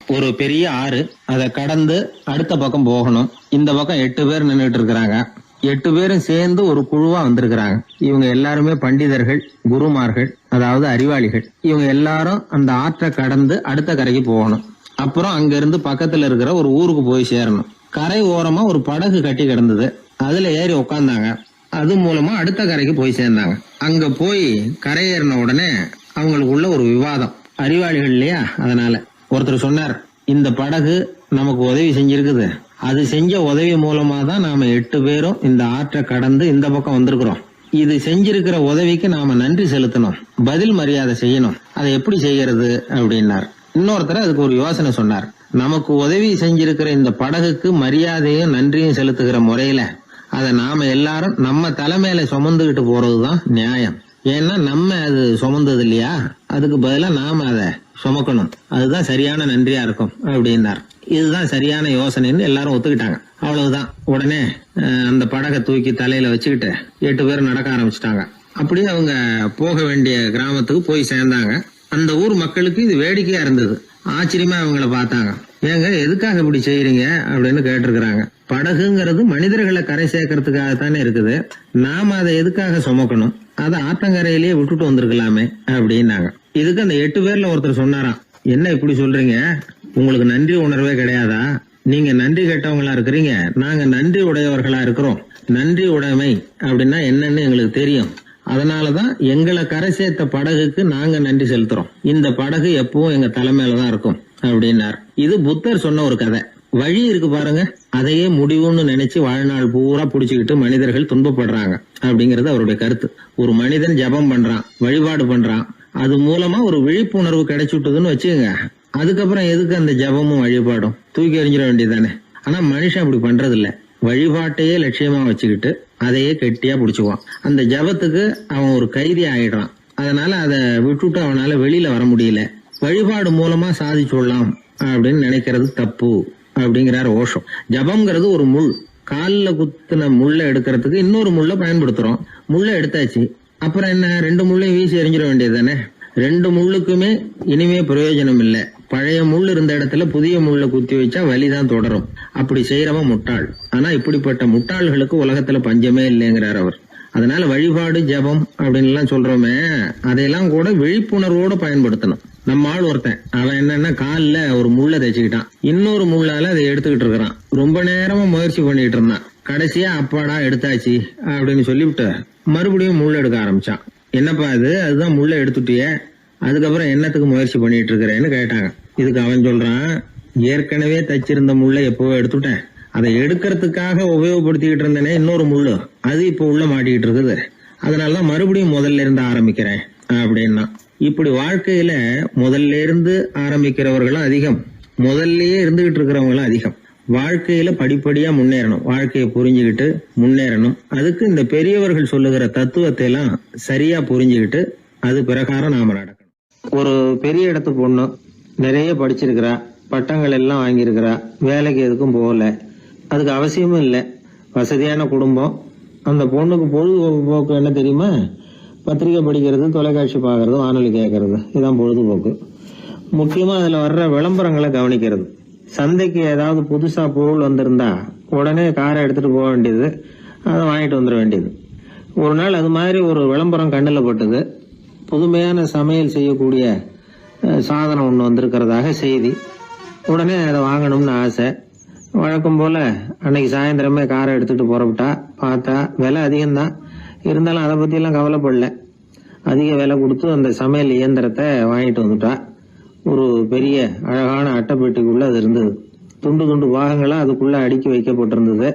ஒரு பெரிய ஆறு, அதை கடந்து அடுத்த பக்கம் போகணும். இந்த பக்கம் 8 பேர் நின்றுட்டு இருக்கிறாங்க. 8 பேரும் சேர்ந்து ஒரு குழுவா வந்திருக்கிறாங்க. இவங்க எல்லாருமே பண்டிதர்கள், குருமார்கள், அதாவது அறிவாளிகள். இவங்க எல்லாரும் அந்த ஆற்றை கடந்து அடுத்த கரைக்கு போகணும். அப்புறம் அங்க இருந்து பக்கத்துல இருக்கிற ஒரு ஊருக்கு போய் சேரணும். கரை ஓரமா ஒரு படகு கட்டி கிடந்தது. அதுல ஏறி உக்காந்தாங்க. அது மூலமா அடுத்த கரைக்கு போய் சேர்ந்தாங்க. அங்க போய் கரையேறின உடனே அவங்களுக்குள்ள ஒரு விவாதம். அறிவாளிகள் இல்லையா, அதனால ஒருத்தர் சொன்னார், இந்த படகு நமக்கு உதவி செஞ்சிருக்குது. அது செஞ்ச உதவி மூலமா தான் நாம 8 பேரும் இந்த ஆற்றை கடந்து இந்த பக்கம் வந்திருக்கிறோம். இது செஞ்சிருக்கிற உதவிக்கு நாம நன்றி செலுத்தணும், பதில் மரியாதை செய்யணும். அதை எப்படி செய்யறது அப்படின்னார். இன்னொருத்தர் அதுக்கு ஒரு யோசனை சொன்னார். நமக்கு உதவி செஞ்சிருக்கிற இந்த படகுக்கு மரியாதையும் நன்றியும் செலுத்துகிற முறையில அதை நாம எல்லாரும் நம்ம தலைமையில சுமந்துகிட்டு போறதுதான் நியாயம். ஏன்னா நம்ம அது சுமந்தது இல்லையா, அதுக்கு பதிலா நாம அதை சுமக்கணும். அதுதான் சரியான நன்றியா இருக்கும் அப்படின்னார். இதுதான் சரியான யோசனைன்னு எல்லாரும் ஒத்துக்கிட்டாங்க. அவ்வளவுதான். உடனே அந்த படகை தூக்கி தலையில வச்சுக்கிட்டு 8 பேர் நடக்க ஆரம்பிச்சிட்டாங்க. அப்படியே அவங்க போக வேண்டிய கிராமத்துக்கு போய் சேர்ந்தாங்க. அந்த ஊர் மக்களுக்கு இது வேடிக்கையா இருந்தது. ஆச்சரியமா அவங்கள பார்த்தாங்க. ஏங்க, எதுக்காக இப்படி செய்யறீங்க அப்படின்னு கேட்டிருக்கிறாங்க. படகுங்கிறது மனிதர்களை கரை சேர்க்கறதுக்காகத்தானே இருக்குது. நாம அதை எதுக்காக சுமக்கணும்? அதை ஆத்தங்கரையிலேயே விட்டுட்டு வந்திருக்கலாமே அப்படின்னாங்க. இதுக்கு அந்த 8 பேர்ல ஒருத்தர் சொன்னாராம், என்ன இப்படி சொல்றீங்க? உங்களுக்கு நன்றி உணர்வே கிடையாதா? நீங்க நன்றி கேட்டவங்களா இருக்கிறீங்க, நாங்க நன்றி உடையவர்களா இருக்கிறோம். நன்றி உடைமை அப்படின்னா என்னன்னு எங்களுக்கு தெரியும். அதனாலதான் எங்களை கரை சேர்த்த படகுக்கு நாங்க நன்றி செலுத்துறோம். இந்த படகு எப்பவும் எங்க தலைமையிலதான் இருக்கும் அப்படின்னார். இது புத்தர் சொன்ன ஒரு கதை. வழி இருக்கு பாருங்க, அதையே முடிவுன்னு நினைச்சு வாழ்நாள் பூரா புடிச்சுக்கிட்டு மனிதர்கள் துன்பப்படுறாங்க அப்படிங்கறது அவருடைய கருத்து. ஒரு மனிதன் ஜபம் பண்றான், வழிபாடு பண்றான், அது மூலமா ஒரு விழிப்புணர்வு கிடைச்சுட்டுதுன்னு வச்சுக்கோங்க. அதுக்கப்புறம் எதுக்கு அந்த ஜபமும் வழிபாடும்? தூக்கி எறிஞ்சிட வேண்டியதானே. ஆனா மனுஷன் அப்படி பண்றது இல்ல. வழிபாட்டையே லட்சியமா வச்சுக்கிட்டு அதையே கெட்டியா புடிச்சுக்குவான். அந்த ஜபத்துக்கு அவன் ஒரு கைதி ஆயிடுறான். அதனால அதை விட்டுட்டு அவனால வெளியில வர முடியல. வழிபாடு மூலமா சாதிச்சுடலாம் அப்படின்னு நினைக்கிறது தப்பு அப்படிங்கிறார் ஓஷோ. ஜபம்ங்கிறது ஒரு முள். காலில் குத்துன முள்ள எடுக்கிறதுக்கு இன்னொரு முள்ள பயன்படுத்துறோம். முள்ள எடுத்தாச்சு, அப்புறம் என்ன? 2 முள்ளையும் வீசி எறிஞ்சிட வேண்டியது தானே. 2 முள்ளுக்குமே இனிமே பிரயோஜனம் இல்லை. பழைய முள் இருந்த இடத்துல புதிய முள்ள குத்தி வச்சா வலிதான் தொடரும். அப்படி செய்யறவன் முட்டாள். ஆனா இப்படிப்பட்ட முட்டாள்களுக்கு உலகத்துல பஞ்சமே இல்லைங்கிறார் அவர். அதனால வழிபாடு, ஜபம் அப்படின்னு எல்லாம் சொல்றோமே, அதையெல்லாம் கூட விழிப்புணர்வோட பயன்படுத்தணும். நம்ம ஆள் ஒருத்தன், அவன் என்னன்னா காலில் ஒரு முள்ள தைச்சுக்கிட்டான், இன்னொரு முள்ளால அதை எடுத்துக்கிட்டு இருக்கிறான். ரொம்ப நேரமா முயற்சி பண்ணிட்டு இருந்தான். கடைசியா அப்பாடா எடுத்தாச்சு அப்படின்னு சொல்லிவிட்டு மறுபடியும் முள்ள எடுக்க ஆரம்பிச்சான். என்னப்பா இது, அதுதான் முள்ள எடுத்துட்டிய, அதுக்கப்புறம் என்னத்துக்கு முயற்சி பண்ணிட்டு இருக்கிறேன்னு கேட்டாங்க. இதுக்கு அவன் சொல்றான், ஏற்கனவே தச்சிருந்த முள்ளை எப்பவோ எடுத்துட்டேன், அதை எடுக்கிறதுக்காக உபயோகப்படுத்திக்கிட்டு இருந்தேனே இன்னொரு முள்ளு, அது இப்ப உள்ள மாட்டிக்கிட்டு இருக்குது, அதனாலதான் மறுபடியும் முதல்ல இருந்து ஆரம்பிக்கிறேன் அப்படின்னா. இப்படி வாழ்க்கையில முதல்ல இருந்து ஆரம்பிக்கிறவர்களும் அதிகம், முதல்லயே இருந்துகிட்டு இருக்கிறவங்களும் அதிகம். வாழ்க்கையில படிப்படியா முன்னேறணும், வாழ்க்கையை புரிஞ்சுக்கிட்டு முன்னேறணும். அதுக்கு இந்த பெரியவர்கள் சொல்லுகிற தத்துவத்தை எல்லாம் சரியா புரிஞ்சுக்கிட்டு அது பிரகாரம் நாம நடக்கணும். ஒரு பெரிய இடத்து பொண்ணு நிறைய படிச்சிருக்கிறா, பட்டங்கள் எல்லாம் வாங்கியிருக்கிறா, வேலைக்கு எதுக்கும் போகல, அதுக்கு அவசியமும் இல்லை, வசதியான குடும்பம். அந்த பொண்ணுக்கு பொழுதுபோக்கு என்ன தெரியுமா? பத்திரிகை படிக்கிறது, தொலைக்காட்சி பார்க்கறது, வானொலி கேட்கறது, இதுதான் பொழுதுபோக்கு. முக்கியமா அதுல வர்ற விளம்பரங்களை கவனிக்கிறது. சந்தைக்கு ஏதாவது புதுசா பொருள் வந்திருந்தா உடனே காரை எடுத்துட்டு போக வேண்டியது, அதை வாங்கிட்டு வந்துட வேண்டியது. ஒரு நாள் அது மாதிரி ஒரு விளம்பரம் கண்ணில் பட்டது. புதுமையான சமையல் செய்யக்கூடிய சாதனம் ஒன்று வந்திருக்கிறதாக செய்தி. உடனே அதை வாங்கணும்னு ஆசை. வழக்கம் போல அன்னைக்கு சாயந்தரமே காரை எடுத்துட்டு புறப்பட்டா. பார்த்தா விலை அதிகம்தான், இருந்தாலும் அதை பத்தியெல்லாம் கவலைப்படல. அதிக விலை கொடுத்து அந்த சமையல் இயந்திரத்தை வாங்கிட்டு வந்துட்டா. ஒரு பெரிய அழகான அட்டைப்பெட்டிக்குள்ள அது இருந்தது. துண்டு துண்டு பாகங்களா அதுக்குள்ள அடுக்கி வைக்கப்பட்டிருந்தது.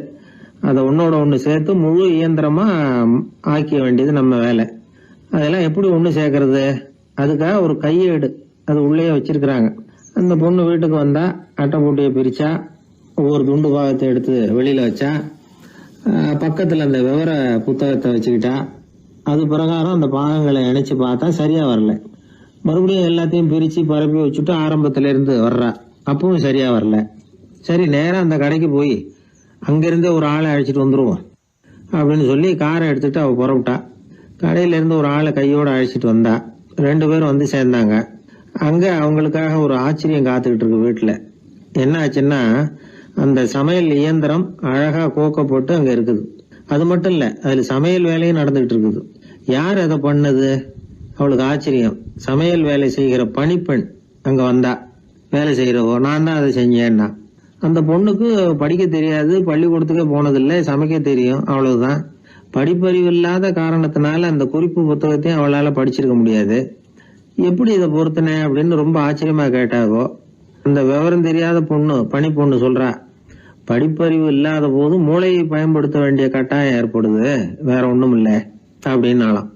அதை ஒன்னோட ஒண்ணு சேர்த்து முழு இயந்திரமா ஆக்கிய வேண்டியது நம்ம வேலை. அதெல்லாம் எப்படி ஒண்ணு சேர்க்கறது? அதுக்காக ஒரு கையேடு அது உள்ளே வச்சிருக்கிறாங்க. அந்த பொண்ணு வீட்டுக்கு வந்தா அட்டைப்பூட்டியை பிரிச்சா, ஒவ்வொரு துண்டு பாகத்தை எடுத்து வெளியில வச்சா, பக்கத்துல அந்த விவர புத்தகத்தை வச்சுக்கிட்டா. அது பிரகாரம் அந்த பாகங்களை இணைச்சு பார்த்தா சரியா வரல. மறுபடியும் எல்லாத்தையும் பிரிச்சு பரப்பி வச்சுட்டு ஆரம்பத்துல இருந்து வர்றா, அப்பவும் சரியா வரல. சரி, நேரம் அந்த கடைக்கு போய் அங்கிருந்தே ஒரு ஆளை அழைச்சிட்டு வந்துருவோம் அப்படின்னு சொல்லி காரை எடுத்துட்டு அவ புறப்பட்டா. கடையில இருந்து ஒரு ஆளை கையோட அழைச்சிட்டு வந்தா. 2 பேரும் வந்து சேர்ந்தாங்க. அங்க அவங்களுக்காக ஒரு ஆச்சரியம் காத்துக்கிட்டு இருக்கு வீட்டுல. என்ன ஆச்சுன்னா, அந்த சமையல் இயந்திரம் அழகா கோக்க போட்டு அங்க இருக்குது. அது மட்டும் இல்ல, அதுல சமையல் வேலையும் நடந்துகிட்டு இருக்குது. யார் அதை பண்ணது? அவளுக்கு ஆச்சரியம். சமையல் வேலை செய்கிற பணிப்பெண் அங்க வந்தா. வேலை செய்யறவோ, நான் தான் அதை செஞ்சேன்னா. அந்த பொண்ணுக்கு படிக்க தெரியாது, பள்ளிக்கூடத்துக்கே போனதில்லை, சமைக்க தெரியும், அவ்வளவுதான். படிப்பறிவு இல்லாத காரணத்தினால அந்த குறிப்பு புத்தகத்தையும் அவளால படிச்சிருக்க முடியாது. எப்படி இதை பொறுத்தனே அப்படின்னு ரொம்ப ஆச்சரியமா கேட்டாவோ. அந்த விவரம் தெரியாத பொண்ணு, பணி பொண்ணு சொல்றா, படிப்பறிவு இல்லாத போது மூளையை பயன்படுத்த வேண்டிய கட்டாயம் ஏற்படுது, வேற ஒண்ணும் இல்லை அப்படின்னாலாம்.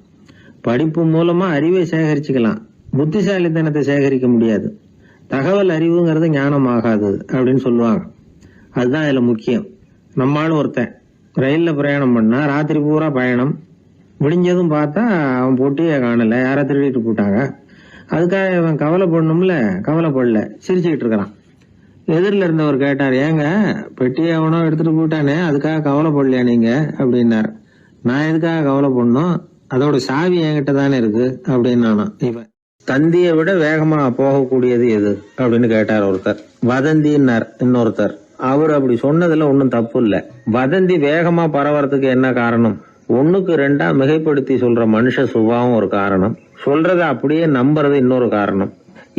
படிப்பு மூலமா அறிவை சேகரிச்சுக்கலாம், புத்திசாலித்தனத்தை சேகரிக்க முடியாது. தகவல் அறிவுங்கிறது ஞானம் ஆகாது அப்படின்னு சொல்லுவாங்க. அதுதான் இதுல முக்கியம். நம்மளும் ஒருத்தன் ரயில்ல பிரயாணம் பண்ணா, ராத்திரி பூரா பயணம், விடிஞ்சதும் பார்த்தா அவன் பொட்டியே காணல, யார திருடிட்டு போட்டாங்க. அதுக்காக அவன் கவலைப்படணும்ல, கவலைப்படல, சிரிச்சுக்கிட்டு இருக்கிறான். எதிரில் இருந்தவர் கேட்டார், ஏங்க பெட்டியை அவனோ எடுத்துட்டு போயிட்டானே, அதுக்காக கவலைப்படலையா நீங்க அப்படின்னாரு. நான் எதுக்காக கவலைப்படணும், அதோட சாவி என்கிட்ட தானே இருக்கு அப்படின்னு நானும். இவன் தந்தியை விட வேகமா போகக்கூடியது எது அப்படின்னு கேட்டார் ஒருத்தர். வதந்தின்னார் இன்னொருத்தர். அவர் அப்படி சொன்னதுல ஒன்னும் தப்பு இல்ல. வதந்தி வேகமா பரவறதுக்கு என்ன காரணம்? 1க்கு 2 மிகைப்படுத்தி சொல்ற மனுஷ சுபாவம் ஒரு காரணம், சொல்றத அப்படியே நம்புறது இன்னொரு காரணம்.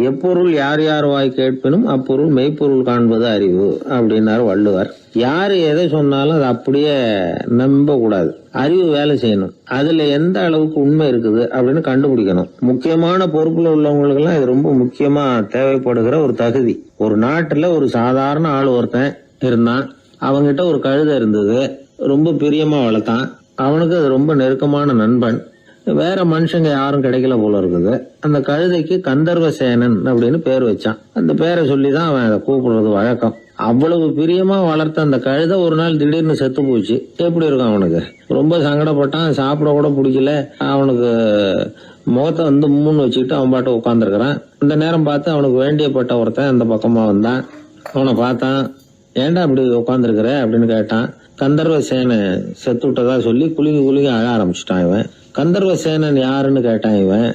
எப்பொருள் யார் யார் வாய் கேட்பினும் அப்பொருள் மெய்ப்பொருள் காண்பது அறிவு அப்படின்னாரு வள்ளுவர். யாரு எதை சொன்னாலும் அதை அப்படியே நம்ப கூடாது, அறிவு வேலை செய்யணும். அதுல எந்த அளவுக்கு உண்மை இருக்குது அப்படின்னு கண்டுபிடிக்கணும். முக்கியமான பொறுப்புல உள்ளவங்களுக்கு எல்லாம் இது ரொம்ப முக்கியமா தேவைப்படுகிற ஒரு தகுதி. ஒரு நாட்டுல ஒரு சாதாரண ஆள் ஒருத்தன் இருந்தான். அவங்கிட்ட ஒரு கழுதை இருந்தது, ரொம்ப பிரியமா வளர்த்தான். அவனுக்கு அது ரொம்ப நெருக்கமான நண்பன். வேற மனுஷங்க யாரும் கிடைக்கல போல இருக்குது. அந்த கழுதைக்கு கந்தர்வசேனன் அப்படின்னு பேர் வச்சான். அந்த பேரை சொல்லிதான் அவன் அதை கூப்பிடுறது வழக்கம். அவ்வளவு பிரியமா வளர்த்த அந்த கழுதை ஒரு நாள் திடீர்னு செத்து போச்சு. எப்படி இருக்கும் அவனுக்கு? ரொம்ப சங்கடப்பட்டான், சாப்பிட கூட பிடிக்கல. அவனுக்கு முகத்தை வந்து மூணு வச்சுக்கிட்டு அவன் பாட்டு உட்காந்துருக்கிறான். அந்த நேரம் பார்த்து அவனுக்கு வேண்டியப்பட்ட ஒருத்தன் அந்த பக்கமா வந்தான். அவனை பார்த்தான். ஏன்டா அப்படி உட்காந்துருக்கிற அப்படின்னு கேட்டான். கந்தர்வசேன செத்து விட்டதா சொல்லி குலுங்கி குலுங்கி அழ ஆரம்பிச்சுட்டான் இவன். கந்தர்வசேனன் யாருன்னு கேட்டான் இவன்.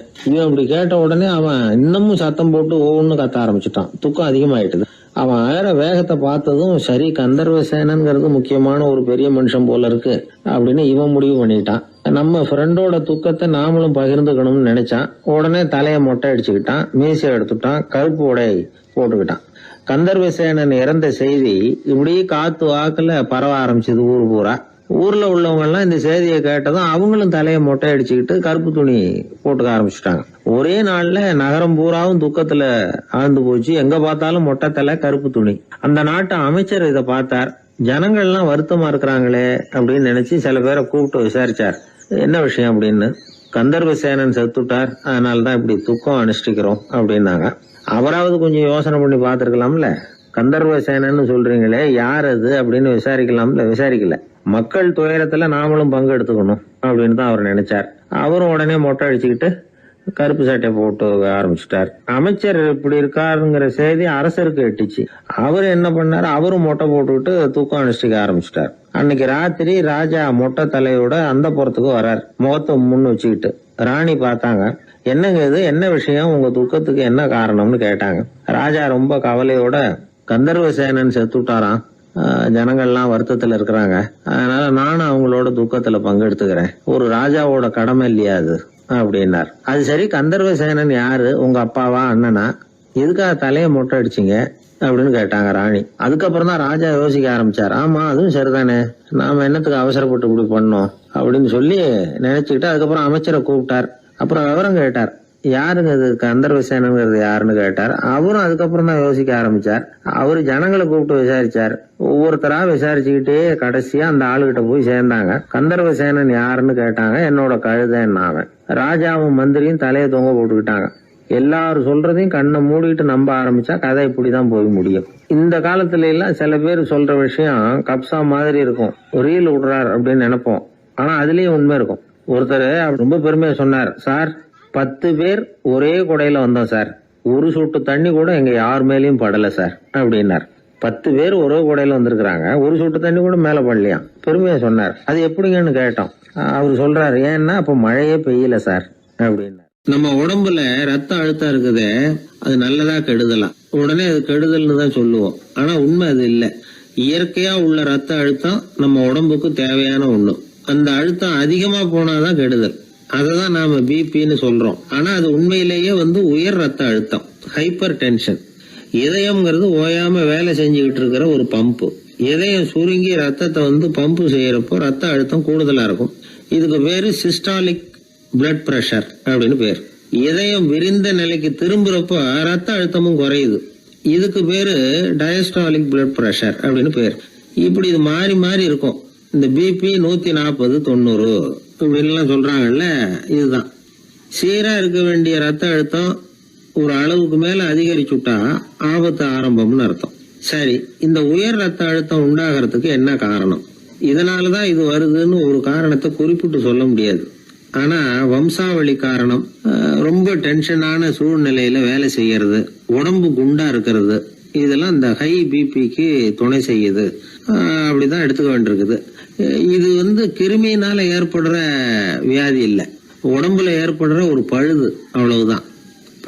அப்படி கேட்ட உடனே அவன் இன்னமும் சத்தம் போட்டு ஒவ்வொன்னு கத்த ஆரம்பிச்சுட்டான். துக்கம் அதிகமாயிட்டுது. அவன் அழற வேகத்தை பார்த்ததும், சரி கந்தர்வசேனன்கிறது முக்கியமான ஒரு பெரிய மனுஷன் போல இருக்கு அப்படின்னு இவன் முடிவு பண்ணிட்டான். நம்ம ஃப்ரெண்டோட துக்கத்தை நாமளும் பகிர்ந்துக்கணும்னு நினைச்சான். உடனே தலையை மொட்டை அடிச்சுக்கிட்டான், மீசை எடுத்துட்டான், கருப்பு உடை போட்டுக்கிட்டான். கந்தர்வசேனன் இறந்த செய்தி இப்படி காத்து வாக்குல பரவ ஆரம்பிச்சது ஊர் பூரா. ஊர்ல உள்ளவங்க எல்லாம் இந்த செய்தியை கேட்டதும் அவங்களும் தலையை மொட்டை அடிச்சுக்கிட்டு கருப்பு துணி போட்டுக்க ஆரம்பிச்சுட்டாங்க. ஒரே நாள்ல நகரம் பூராவும் துக்கத்துல ஆழ்ந்து போச்சு. எங்க பார்த்தாலும் மொட்டை தலை, கருப்பு துணி. அந்த நாட்டு அமைச்சர் இதை பார்த்தார். ஜனங்கள் எல்லாம் வருத்தமா இருக்கிறாங்களே அப்படின்னு நினைச்சு சில பேரை கூப்பிட்டு விசாரிச்சார். என்ன விஷயம் அப்படின்னு. கந்தர்வசேனன் செத்துட்டார், அதனாலதான் இப்படி துக்கம் அனுஷ்டிக்கிறோம் அப்படின்னாங்க. அவராவது கொஞ்சம் யோசனை பண்ணி பார்த்திருக்கலாம்ல. கந்தர்வசேனன்னு சொல்றீங்களே, யார் அது அப்படின்னு விசாரிக்கலாம்ல. விசாரிக்கல. மக்கள் துயரத்துல நாமளும் பங்கு எடுத்துக்கணும் அப்படின்னு தான் அவர் நினைச்சார். அவரும் உடனே மொட்டை அடிச்சுக்கிட்டு கருப்பு சட்டை போட்டு ஆரம்பிச்சுட்டார். அமைச்சர் இப்படி இருக்காருங்கிற செய்தி அரசருக்கு எட்டுச்சு. அவர் என்ன பண்ணாரு, அவரும் மொட்டை போட்டுக்கிட்டு தூக்கம் அனுஷ்டிக்க ஆரம்பிச்சுட்டார். அன்னைக்கு ராத்திரி ராஜா மொட்டை தலையோட அந்த புறத்துக்கு வர்றார், முகத்தை முன்னு வச்சுக்கிட்டு. ராணி பார்த்தாங்க. என்னங்க இது, என்ன விஷயம், உங்க துக்கத்துக்கு என்ன காரணம்னு கேட்டாங்க. ராஜா ரொம்ப கவலையோட, கந்தர்வசேனன் செத்துட்டாராம், ஜனங்கள்லாம் வருத்தத்துல இருக்கிறாங்க, அதனால நானும் அவங்களோட துக்கத்துல பங்கெடுத்துக்கிறேன், ஒரு ராஜாவோட கடமை இல்லையா அது அப்படின்னார். அது சரி, கந்தர்வசேனன் யாரு, உங்க அப்பாவா அண்ணனா, எதுக்காக தலையை மொட்டை அடிச்சிங்க அப்படின்னு கேட்டாங்க ராணி. அதுக்கப்புறம் தான் ராஜா யோசிக்க ஆரம்பிச்சார். ஆமா, அதுவும் சரிதானே, நாம என்னத்துக்கு அவசரப்பட்டு இப்படி பண்ணோம் அப்படின்னு சொல்லி நினைச்சுக்கிட்டு அதுக்கப்புறம் அமைச்சரை கூப்பிட்டார். அப்புறம் விவரம் கேட்டார். யாருங்க இது கந்தர்வசேனங்கிறது யாருன்னு கேட்டார். அவரும் அதுக்கப்புறம் தான் யோசிக்க ஆரம்பிச்சார். அவரு ஜனங்களை கூப்பிட்டு விசாரிச்சார். ஒவ்வொருத்தரா விசாரிச்சுக்கிட்டே கடைசியா அந்த ஆளுகிட்ட போய் சேர்ந்தாங்க. கந்தர்வசேனன் யாருன்னு கேட்டாங்க. என்னோட கழுதைன்னாவன். ராஜாவும் மந்திரியும் தலையை தொங்க போட்டுக்கிட்டாங்க. எல்லாரும் சொல்றதையும் கண்ணை மூடிட்டு நம்ப ஆரம்பிச்சா கதை இப்படிதான் போய் முடியும். இந்த காலத்துல எல்லாம் சில பேர் சொல்ற விஷயம் கப்சா மாதிரி இருக்கும், ரீல் விடுறார் அப்படின்னு நினைப்போம். ஆனா அதுலயும் உண்மை இருக்கும். ஒருத்தர் ரொம்ப பெருமையா சொன்னார், சார் 10 பேர் ஒரே குடையில வந்தோம் சார், ஒரு சொட்டு தண்ணி கூட எங்க யார் மேலயும் படல சார் அப்படின்னார். 10 பேர் ஒரே குடையில வந்திருக்கிறாங்க, ஒரு சொட்டு தண்ணி கூட மேல படலையாம். பெருமையா சொன்னார். அது எப்படிங்கன்னு கேட்டோம். அவர் சொல்றாரு, ஏன்னா அப்ப மழையே பெய்யல சார் அப்படின்னார். நம்ம உடம்புல ரத்த அழுத்தம் இருக்குதே, அது நல்லதா கெடுதலா? உடனே அது கெடுதல்னு தான் சொல்லுவோம். ஆனா உண்மை அது இல்லை. இயற்கையா உள்ள ரத்த அழுத்தம் நம்ம உடம்புக்கு தேவையான ஒண்ணு. அந்த அழுத்தம் அதிகமா போனாதான் கெடுதல். அததான் நாம பிபின்னு சொல்றோம். ஆனா அது உண்மையிலேயே உயர் ரத்த அழுத்தம், ஹைப்பர் டென்ஷன். இதயம்ங்கிறது ஓயாம வேலை செஞ்சுக்கிட்டு இருக்கிற ஒரு பம்பு. இதயம் சுருங்கி ரத்தத்தை பம்பு செய்யறப்போ ரத்த அழுத்தம் கூடுதலா இருக்கும். இதுக்கு பேரு சிஸ்டாலிக் பிளட் பிரஷர் அப்படின்னு பேர். இதயம் விரிந்த நிலைக்கு திரும்புறப்போ ரத்த அழுத்தமும் குறையுது. இதுக்கு பேரு டயஸ்டாலிக் பிளட் பிரஷர் அப்படின்னு பேர். இப்படி இது மாறி மாறி இருக்கும். இந்த பிபி 140 90 இப்படின்லாம் சொல்றாங்கல்ல, இதுதான். சீரா இருக்க வேண்டிய ரத்த அழுத்தம் ஒரு அளவுக்கு மேல அதிகரிச்சுட்டா ஆபத்து ஆரம்பம்னு அர்த்தம். சரி, இந்த உயர் ரத்த அழுத்தம் உண்டாகிறதுக்கு என்ன காரணம்? இதனாலதான் இது வருதுன்னு ஒரு காரணத்தை குறிப்பிட்டு சொல்ல முடியாது. ஆனா வம்சாவளி காரணம், ரொம்ப டென்ஷனான சூழ்நிலையில வேலை செய்யறது, உடம்பு குண்டா இருக்கிறது, இதெல்லாம் இந்த ஹை பிபிக்கு துணை செய்யுது. அப்படிதான் எடுத்துக்க வேண்டியிருக்குது. இது கிருமியினால ஏற்படுற வியாதி இல்லை, உடம்புல ஏற்படுற ஒரு பழுது, அவ்வளவுதான்.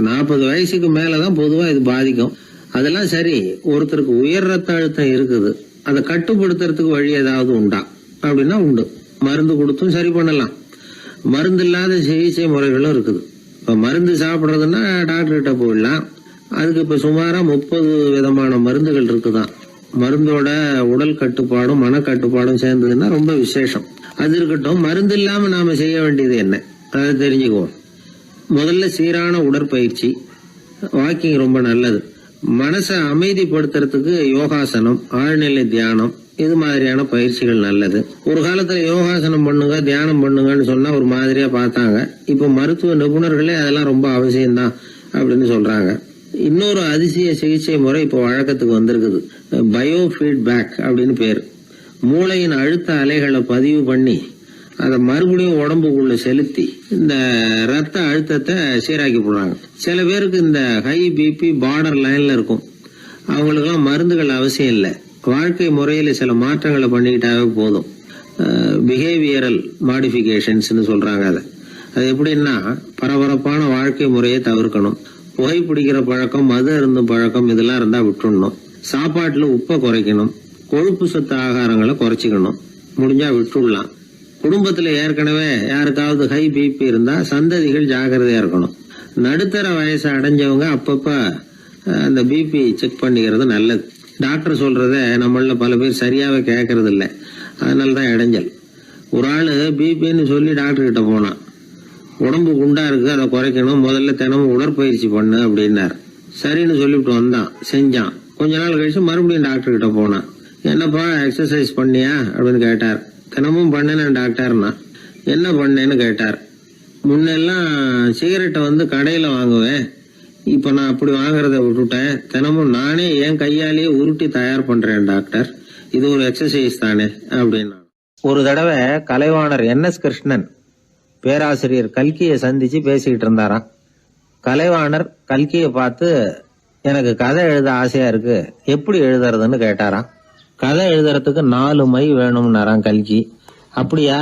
40 வயசுக்கு மேலதான் பொதுவா இது பாதிக்கும். அதெல்லாம் சரி, ஒருத்தருக்கு உயர் ரத்த அழுத்தம் இருக்குது, அதை கட்டுப்படுத்துறதுக்கு வழி ஏதாவது உண்டா அப்படின்னா உண்டு. மருந்து கொடுத்தும் சரி பண்ணலாம். மருந்து இல்லாத சிகிச்சை முறைகளும் இருக்குது. இப்ப மருந்து சாப்பிடுறதுன்னா டாக்டர் கிட்ட போயிடலாம். அதுக்கு இப்ப சுமாரா 30 விதமான மருந்துகள் இருக்குதான். மருந்தோட உடல் கட்டுப்பாடும் மனக்கட்டுப்பாடும் சேர்ந்ததுன்னா ரொம்ப விசேஷம். அது இருக்கட்டும், மருந்து இல்லாம நாம செய்ய வேண்டியது என்ன, அதை தெரிஞ்சுக்குவோம். முதல்ல சீரான உடற்பயிற்சி, வாக்கிங் ரொம்ப நல்லது. மனசை அமைதிப்படுத்துறதுக்கு யோகாசனம், ஆழ்நிலை தியானம், இது மாதிரியான பயிற்சிகள் நல்லது. ஒரு காலத்துல யோகாசனம் பண்ணுங்க, தியானம் பண்ணுங்கன்னு சொன்னா ஒரு மாதிரியா பார்த்தாங்க. இப்ப மருத்துவ நிபுணர்களே அதெல்லாம் ரொம்ப அவசியம்தான் அப்படின்னு சொல்றாங்க. இன்னொரு அதிசய சிகிச்சை முறை இப்போ வழக்கத்துக்கு வந்திருக்குது. பயோ ஃபீட்பேக் அப்படின்னு பேரு. மூளையின் அழுத்த அலைகளை பதிவு பண்ணி அதை மறுபடியும் உடம்புக்குள்ள செலுத்தி இந்த ரத்த அழுத்தத்தை சீராக்கி போடுறாங்க. சில பேருக்கு இந்த ஹை பிபி பார்டர் லைன்ல இருக்கும். அவங்களுக்கெல்லாம் மருந்துகள் அவசியம் இல்லை. வாழ்க்கை முறையில சில மாற்றங்களை பண்ணிக்கிட்டாவே போதும். பிஹேவியரல் மாடிஃபிகேஷன்ஸ் சொல்றாங்க. அது எப்படின்னா, பரபரப்பான வாழ்க்கை முறையை தவிர்க்கணும். புகைப்பிடிக்கிற பழக்கம், மது அருந்தும் பழக்கம், இதெல்லாம் இருந்தா விட்டுடணும். சாப்பாட்டுல உப்பை குறைக்கணும். கொழுப்பு சத்து ஆகாரங்களை குறைச்சிக்கணும். முடிஞ்சா விட்டுடலாம். குடும்பத்துல ஏற்கனவே யாருக்காவது ஹை பிபி இருந்தா சந்ததிகள் ஜாக்கிரதையா இருக்கணும். நடுத்தர வயசு அடைஞ்சவங்க அப்பப்ப அந்த பிபி செக் பண்ணிக்கிறது நல்லது. டாக்டர் சொல்றத நம்மள பல பேர் சரியாவே கேட்கறது இல்லை. அதனாலதான் இடைஞ்சல். ஒரு ஆளு பிபின்னு சொல்லி டாக்டர் கிட்ட போனான். உடம்பு குண்டா இருக்கு, அதை குறைக்கணும், முதல்ல தினமும் உடற்பயிற்சி பண்ணு அப்படின்னாரு. சரின்னு சொல்லிவிட்டு வந்தான், செஞ்சான். கொஞ்ச நாள் கழிச்சு மறுபடியும் டாக்டர் கிட்ட போனான். என்னப்பா எக்ஸசைஸ் பண்ணியா அப்படின்னு கேட்டார். தினமும் பண்ணேன் டாக்டர்னா. என்ன பண்ணேன்னு கேட்டார். முன்னெல்லாம் சிகரெட்டை கடையில வாங்குவேன், இப்ப நான் அப்படி வாங்குறத விட்டுட்டேன். தினமும் நானே என் கையாலேயே உருட்டி தயார் பண்றேன் டாக்டர். இது ஒரு எக்ஸசைஸ் தானே அப்படின்னா. ஒரு தடவை கலைவாணர் NS கிருஷ்ணன் பேராசிரியர் கல்கியை சந்திச்சு பேசிக்கிட்டு இருந்தாராம். கலைவாணர் கல்கியை பார்த்து, எனக்கு கதை எழுத ஆசையா இருக்கு, எப்படி எழுதுறதுன்னு கேட்டாராம். கதை எழுதுறதுக்கு 4 மை வேணும்னாராம் கல்கி. அப்படியா,